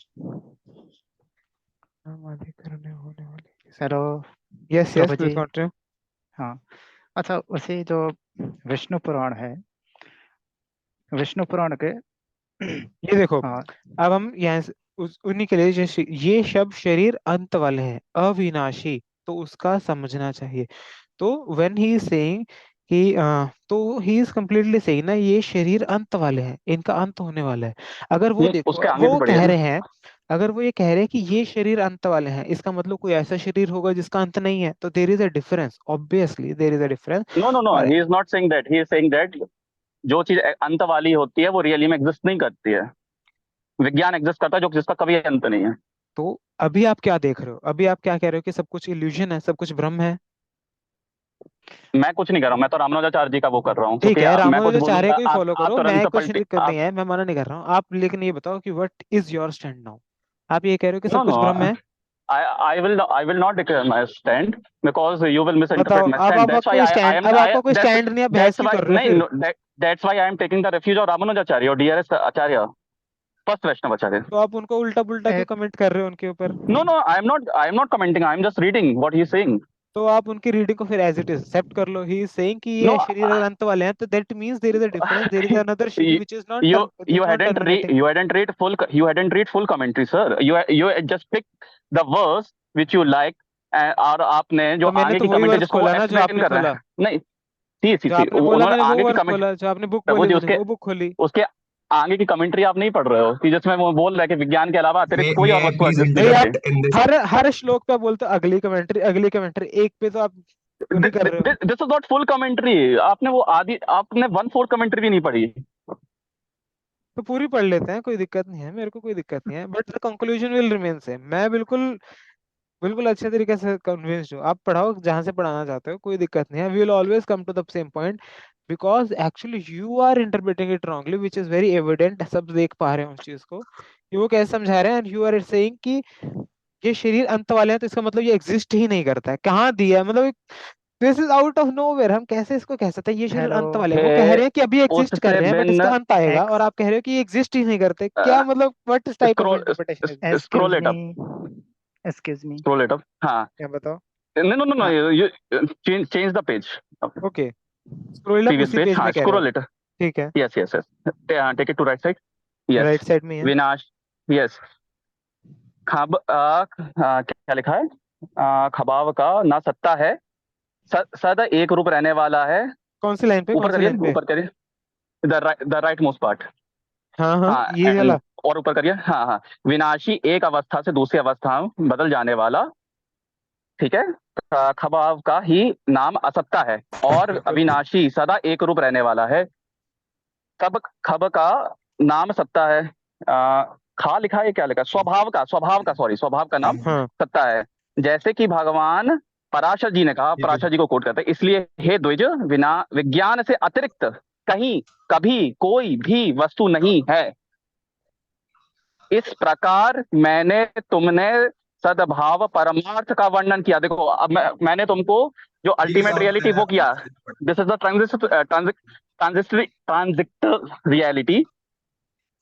नाम आदि करने होने वाली। Hello yes yes Prabhu please ji. Continue. हाँ, अच्छा उसी जो विष्णु पुराण है, विष्णु पुराण के ये देखो, हाँ अब हम यहाँ से उन्हीं के लिए जैसे ये शब्द शरीर अंत वाले हैं, अविनाशी, तो उसका समझना चाहिए। तो व्हेन ही इज सेइंग कि तो ही इज कम्प्लीटली सेइंग ना ये शरीर अंत वाले हैं, इनका अंत होने वाला है। अगर वो देखो उसके आगे भी वो पढ़िए कह ना। रहे हैं, अगर वो ये कह रहे हैं कि ये शरीर अंत वाले हैं, इसका मतलब कोई ऐसा शरीर होगा जिसका अंत नहीं है, तो there is a difference, obviously there is a difference. No no no, he is not saying that, he is saying that जो चीज अंत वाली होती है वो रियली में एग्जिस्ट नहीं करती है। विज्ञान एग्जिस्ट करता है जो जिसका कभी अंत नहीं है। तो अभी आप क्या देख रहे हो? अभी आप क्या कह रहे हो कि सब कुछ इल्यूजन है, सब कुछ भ्रम है? मैं कुछ नहीं कर रहा हूँ, मैं तो रामानुजाचार्य जी का वो कर रहा हूँ, ठीक क्योंकि है, मैं कुछ रामानुजाचार्य बोलूंगा को ही फॉलो आप करो, तुरंत मैं कुछ पलटे दिक्कत आप। नहीं है, मैं मना नहीं कर रहा हूँ आप, लेकिन ये बताओ कि what is your stand now? आप ये कह रहे हो कि सब नो कुछ नो, भ्रम है? I will not declare my stand because you will misinterpret बताओ, my अब stand. आपका कोई स्टैंड, अब आपका कोई स्टैंड नहीं, आप बहस That's क्यों why कर रहे हो नहीं फिर? no, that's why I am taking the refuge of Ramanujacharya or DRS Acharya, first वैष्णव आचार्य। तो आप उनको उल्टा पुल्टा क्यों एक कमेंट कर रहे हो उनके ऊपर? No, I am not commenting. I am just reading what he is saying. तो आप उनकी रीडिंग को फिर एज इट इज एक्सेप्ट कर लो। ही इज सेइंग कि ये No, शरीर अगर अंत वाले हैं, तो that means there is a difference, there is another sharir you which is not terminating. you hadn't read full commentary, sir. You just picked the verse which you like, और आपने जो तो मैंने आगे तो की वही कमेंट्री वर्स जिसको वो खोला ना जो एक्सप्लेन आपने कर रहे खोला, हैं, नहीं सी सी जो सी आपने बोला, उन्होंने मैंने वो आगे की वर्स कमेंट खोला, जो आपने बुक प्रभु बोली जी मुझे उसके वो बुक खोली। उसके आगे की कमेंट्री आप नहीं पढ़ रहे हो कि जिसमें वो बोल रहा है कि विज्ञान के अलावा अतिरिक्त कोई और May I वस्तु please एग्जिस्ट नहीं भाई आप interrupt in this? हर श्लोक पे बोलते हो अगली कमेंट्री, अगली कमेंट्री, एक पे तो आप पूरी कर रहे हो। करती। This is not full commentary, आपने वो आदि आपने 1/4 कमेंट्री भी नहीं पढ़ी। तो पूरी पढ़ लेते हैं, कोई दिक्कत नहीं है, मेरे को कोई दिक्कत नहीं है, but the conclusion will remain same. मैं बिल्कुल बिल्कुल अच्छे तरीके से कन्विंस्ड हूँ। आप पढ़ाओ जहां से पढ़ाना चाहते हो, कोई दिक्कत नहीं है। We will always come to the same point, because actually you are interpreting it wrongly, which is very evident. सब देख पा रहे हैं उस चीज को कि वो कैसे समझा रहे हैं, एंड यू आर सेइंग कि ये शरीर अंत वाले हैं, तो इसका मतलब ये एग्जिस्ट ही नहीं करता है। कहाँ दिया है मतलब? This is out of nowhere, हम कैसे इसको कह सकते हैं ये शरीर हेलो अंत वाले हैं? वो कह हे रहे हैं कि अभी एग्जिस्ट कर उससे रहे हैं, बट इसका भिन्न अंत आएगा, और एक्स आप कह रहे हो कि ये एग्जिस्ट ही नहीं करते। क्या मतलब, what type of scroll interpretation is? Scroll excuse it me, up, excuse me. Scroll it up. हाँ, क्या बताओ? no no no, हाँ you change the page, okay, scroll up previous उसी page, पेज हाँ में कह रहे हो? scroll it, ठीक है, yes take it to right side, yes, right side में ही है। विनाश, yes, क्या लिखा है? खबाव का ना सत्ता है, सदा एक रूप रहने वाला है। कौन सी लाइन पे, कौन सी लाइन पे? ऊपर करिए, द राइट मोस्ट पार्ट। हाँ हाँ, हाँ ये एंड वाला। और ऊपर करिए, हाँ हाँ, विनाशी एक अवस्था से दूसरी अवस्था में बदल जाने वाला, ठीक है। खबाव का ही नाम असत्ता है, और बिल्कुल। अविनाशी सदा एक रूप रहने वाला है। खब खब का नाम सत्ता है। खा लिखा है, क्या लिखा है? स्वभाव का सॉरी, स्वभाव का नाम हाँ सत्ता है। जैसे कि भगवान पराशर जी ने कहा, पराशर जी को कोट करते हैं, इसलिए हे द्विज, बिना विज्ञान से अतिरिक्त कहीं कभी कोई भी वस्तु नहीं है। इस प्रकार मैंने तुमने सद्भाव परमार्थ का वर्णन किया। देखो अब मैंने तुमको जो Please अल्टीमेट also रियलिटी वो adapt किया, this. This is the transit reality.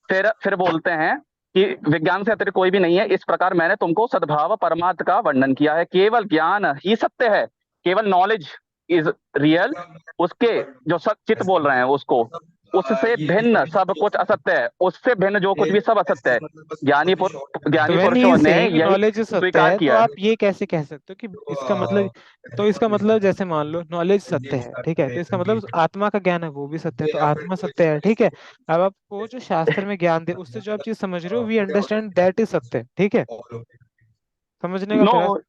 फिर बोलते हैं कि विज्ञान से अतिरिक्त कोई भी नहीं है। इस प्रकार मैंने तुमको सद्भाव परमार्थ का वर्णन किया है। केवल ज्ञान ही सत्य है, केवल नॉलेज इज रियल। उसके जो सचित बोल रहे हैं उसको, उससे भिन्न सब कुछ असत्य है, उससे भिन्न जो कुछ भी सब असत्य है। ज्ञानी तो व्हेन ही पुरुषों इज ने सेइंग यही नॉलेज सत्य स्वीकार है, तो किया है। आप ये कैसे कह सकते हो कि इसका मतलब, तो इसका मतलब जैसे मान लो नॉलेज सत्य है, ठीक है, तो इसका मतलब उस आत्मा का ज्ञान है वो भी सत्य है, तो आत्मा सत्य है, ठीक है। अब आपको जो शास्त्र में ज्ञान दे उससे जो आप चीज समझ रहे हो, वी अंडरस्टैंड दैट इज सत्य, ठीक है, समझने का नो, प्रयास।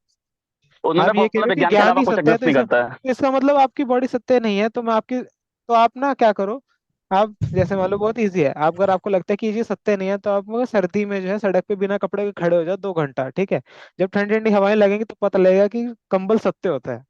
उन्होंने आप ये कह बोला रहे हो कि विज्ञान के ज्ञान अलावा ही कुछ सत्य है, एग्जिस्ट नहीं करता है। तो इसका मतलब आपकी बॉडी सत्य नहीं है, तो मैं आपकी, तो आप ना क्या करो, आप जैसे मान लो बहुत इजी है, आप अगर आपको लगता है कि ये चीज सत्य नहीं है, तो आप मगर सर्दी में जो है सड़क पे बिना कपड़े के खड़े हो जाओ 2 घंटा, ठीक है। जब ठंडी ठंडी हवाएं लगेंगी तो पता लगेगा कि कंबल सत्य होता है,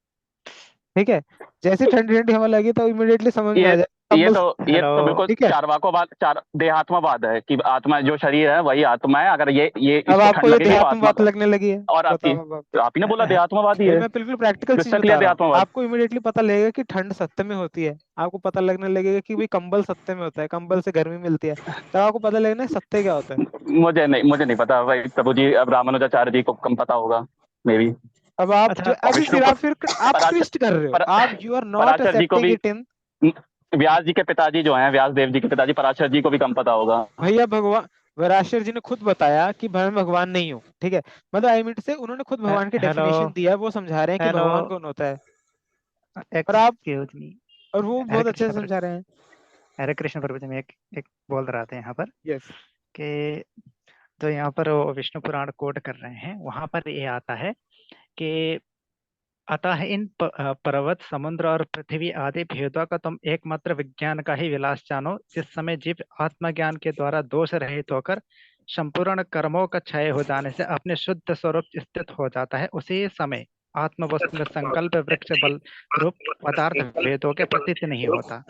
ठीक है। जैसे ठंडी ठंडी हवा लगी तो इमिडिएटली समझ में आ ये जाए ये कंबल तो ये हेलो। तो बिल्कुल ठीक है। चारवाकोवाद, चार देहात्मवाद है कि आत्मा जो शरीर है वही आत्मा है। अगर ये अब इसको ठंड आपको ये लगेगी वो देहात्म आत्मा बात का। लगने लगी है, और आपकी, बताओ अब आप। आप ही ने बोला देहात्मवाद ही भाई है, मैं बिल्कुल प्रैक्टिकल चीज क्रिस्टल बता क्लियर रहा हूँ, देहात्मवाद। आपको इमिडिएटली पता लगेगा कि ठंड सत्य में होती है, आपको पता लगने लगेगा कि भाई कंबल सत्य में होता है, कंबल से गर्मी मिलती है, तब आपको पता लगेगा ना सत्य क्या होता है। मुझे नहीं पता भाई, प्रभु जी अब रामानुजाचार्य जी को कम पता होगा मे बी। अब आप जो अच्छा, अभी विष्णु फिर आप फिर आप पराशर ट्विस्ट कर रहे हो, पर, आप यू आर नॉट पराशर जी को एक्सेप्टिंग भी, इट इन। व्यास जी के पिताजी जो हैं, व्यास देव जी के पिताजी पराशर जी को भी कम पता होगा। भैया भगवान वराशर जी ने खुद बताया कि मैं भगवान नहीं हूँ, ठीक है, मतलब आई मीन से उन्होंने खुद भगवान की हेलो। डेफिनेशन दिया है, वो समझा रहे हैं कि हेलो। भगवान कौन होता है, और आप, एक्सक्यूज मी। और वो हरे बहुत अच्छे कृष्ण से प्रभु। समझा रहे हैं। हरे कृष्ण प्रभु जी, मैं एक बोल रहा था यहाँ पर यस। कि जो यहाँ पर वो विष्णु पुराण कोट कर रहे हैं, वहां पर ये आता है कि अतः इन पर्वत समुद्र और पृथ्वी आदि भेदों का तुम एकमात्र विज्ञान का ही विलास जानो, जिस समय जीव आत्मज्ञान के द्वारा दोष रहित होकर संपूर्ण कर्मों का क्षय हो जाने से अपने शुद्ध स्वरूप स्थित हो जाता है, उसी समय आत्म वस्तु में संकल्प वृक्ष बल रूप पदार्थ भेदों के प्रतीत नहीं होता।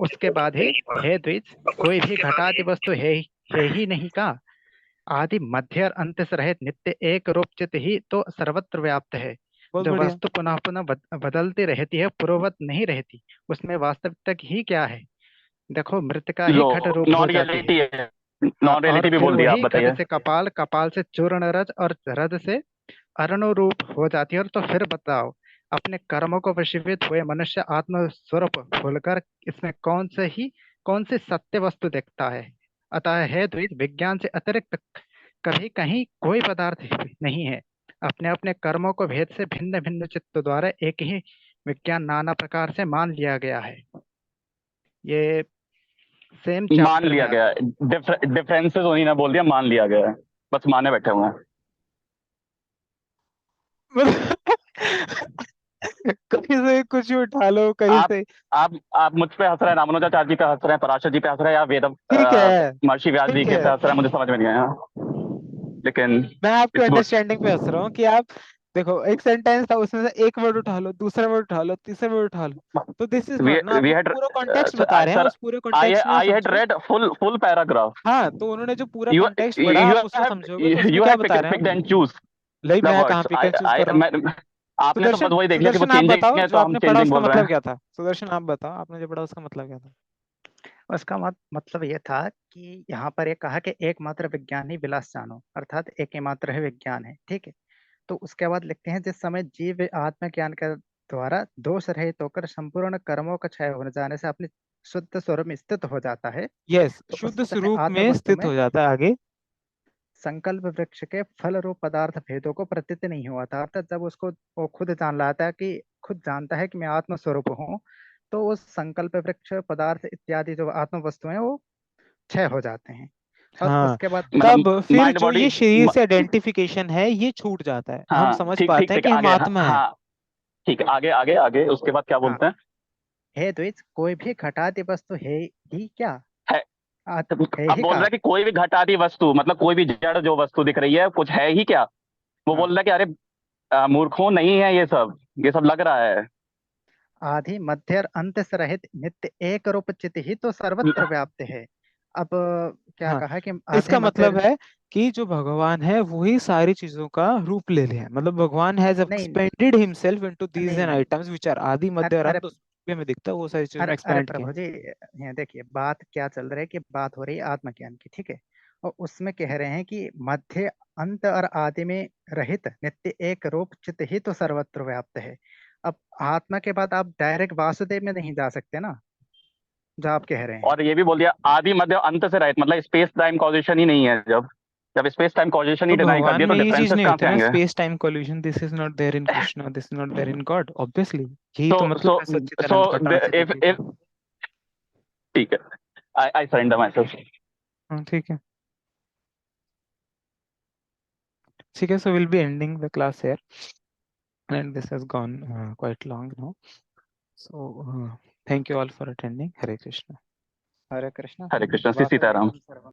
उसके बाद ही हे द्विज, कोई भी घटादि वस्तु है ही नहीं का, आदि मध्य और अंत से रहित नित्य एक रूप चित ही तो सर्वत्र व्याप्त है। बहुत जो बढ़िया। वस्तु पुनः पुनः बदलती रहती है, पूर्ववत नहीं रहती, उसमें वास्तविकता ही क्या है? देखो, मृतिका ही लो, घट रूप हो नॉन जाती रियलिटी है। है, हाँ, नॉन और रियलिटी भी फिर बोल दिया, आप वही घट बताइए। से कपाल, कपाल से चूर्ण रज और रज से अरणु रूप हो जाती है। और तो फिर बताओ, अपने कर्मों को वशीभूत हुए मनुष्य आत्म स्वरूप भूलकर इसमें कौन सी सत्य वस्तु देखता है? अतः है द्विज, विज्ञान से अतिरिक्त कभी कहीं कोई पदार्थ नहीं है। अपने अपने कर्मों को भेद से भिन्न भिन्न चित्त द्वारा एक ही विज्ञान नाना प्रकार से मान लिया गया है। ये सेम मान चैप्टर में लिया गया आता है, डिफरेंसेस उन्हीं ने बोल दिया, मान लिया गया है, बस माने बैठे हुए हैं। कहीं से कुछ भी उठा लो, कहीं आप से। आप मुझ पे हंस रहे हैं, रामानुजाचार्य जी पे हंस रहे हैं, पराशर जी पे हंस रहे हैं, या ठीक है, महर्षि व्यास जी ठीक के है, पे हंस रहे हैं, मुझे समझ में नहीं आया, लेकिन मैं आपके इट्स गुड। अंडरस्टैंडिंग पे हंस रहा हूँ कि आप देखो, एक सेंटेंस था उसमें से एक वर्ड उठा लो, दूसरा वर्ड उठा लो, तीसरा वर्ड उठा लो, तो दिस इज वी नॉट ना, वी आपको हैड पूरा कॉन्टेक्स्ट बता रहे हैं, सर, उस पूरे कॉन्टेक्स्ट में आई हैड समझो। Red full paragraph. हाँ, तो उन्होंने जो पूरा यू कॉन्टेक्स्ट पढ़ा, यू आप उसको हैव समझोगे तो उसमें यू क्या हैव बता रहे हैं पिक्ड हम। एंड चूज लाइक द मैं कहाँ वर्ड्स। पिक एंड चूज कर रहा हूँ। आपने तो सुदर्शन, वही देख लिया कि वो सुदर्शन आप चेंजिंग बताओ, है जो तो हम आपने पढ़ा चेंजिंग उसका बोल रहे मतलब हैं। क्या था, सुदर्शन आप बताओ, आपने जो पढ़ा उसका मतलब क्या था। उसका मतलब ये था कि यहाँ पर ये कहा कि एकमात्र विज्ञान ही विलास जानो, अर्थात एक ही मात्र है विज्ञान है, ठीक है। तो उसके बाद लिखते हैं, जिस समय जीव आत्मज्ञान के द्वारा दोष रहित होकर संपूर्ण कर्मों का क्षय हो जाने से अपने शुद्ध स्वरूप में स्थित हो जाता है, यस, तो उस शुद्ध समय स्वरूप आत्म में वस्तु स्थित में हो जाता है, आगे। संकल्प वृक्ष के फल रूप पदार्थ भेदों को प्रतीत नहीं हुआ था। अर्थात जब उसको वो खुद जान लाता है कि खुद जानता है कि मैं आत्म स्वरूप हूँ, तो उस संकल्प वृक्ष पदार्थ इत्यादि जो आत्म वस्तुएं वो क्षय हो जाते हैं। और हाँ, उसके बाद तब मतलब फिर माइंड जो बॉडी, ये शरीर से आइडेंटिफिकेशन है ये छूट जाता है, हम हाँ समझ ठीक ठीक पाते हैं ठीक, कि हम आगे, हाँ आत्मा है। हाँ, ठीक है, आगे आगे आगे उसके बाद क्या हाँ, बोलते हैं? हे द्विज, कोई भी घटादि वस्तु है ही क्या? है, है अब ही बोल का। रहा है कि कोई भी घट आदि वस्तु, मतलब कोई भी जड़ जो वस्तु दिख रही है कुछ है ही क्या? वो हाँ, बोल रहा है कि अरे मूर्खों, नहीं है ये सब लग रहा है। आदि मध्य और अंत से रहित नित्य एक रूप चित ही तो सर्वत्र व्याप्त है। अब क्या हाँ, कहा कि आधे इसका मध्य मतलब है कि जो भगवान है वही सारी चीजों का रूप ले ले है, मतलब भगवान हैज नहीं, एक्सपेंडेड हिमसेल्फ इनटू दीज नहीं, एंड नहीं। आइटम्स व्हिच आर आदि अरे मध्य और अरे अंत, उसमें में दिखता है, वो सारी चीजों में अरे एक्सपैंड किया। प्रभु जी, यहाँ देखिए बात क्या चल रहा है कि बात हो रही है आत्मज्ञान की, ठीक है। और उसमें कह रहे हैं कि मध्य अंत और आदि में रहित नित्य एक रूप चित ही तो सर्वत्र व्याप्त है। अब आत्मा के बाद आप डायरेक्ट वासुदेव में नहीं जा सकते ना। जो आप कह रहे हैं। और ये भी बोल दिया आदि मध्य अंत से रहित, मतलब स्पेस टाइम कॉजेशन ही नहीं है। जब स्पेस टाइम कॉजेशन ही तो डिनाई कर भगवान दिया तो में ये चीज डिफरेंसेस नहीं कहाँ होती से ना, आएंगे? स्पेस टाइम कोल्यूशन, this is not there in Krishna, this is not there in God, obviously यही So तो मतलब है सच्चिदानंद का if ट्रांसिटिविटी का। ठीक है, I surrender myself. हाँ ठीक है, ठीक है, so we'll be ending the class here and this has gone quite long now, so thank you all for attending. Hare Krishna. हरे कृष्णा। हरे कृष्ण, श्री वासुदेव सीताराम। सर्वम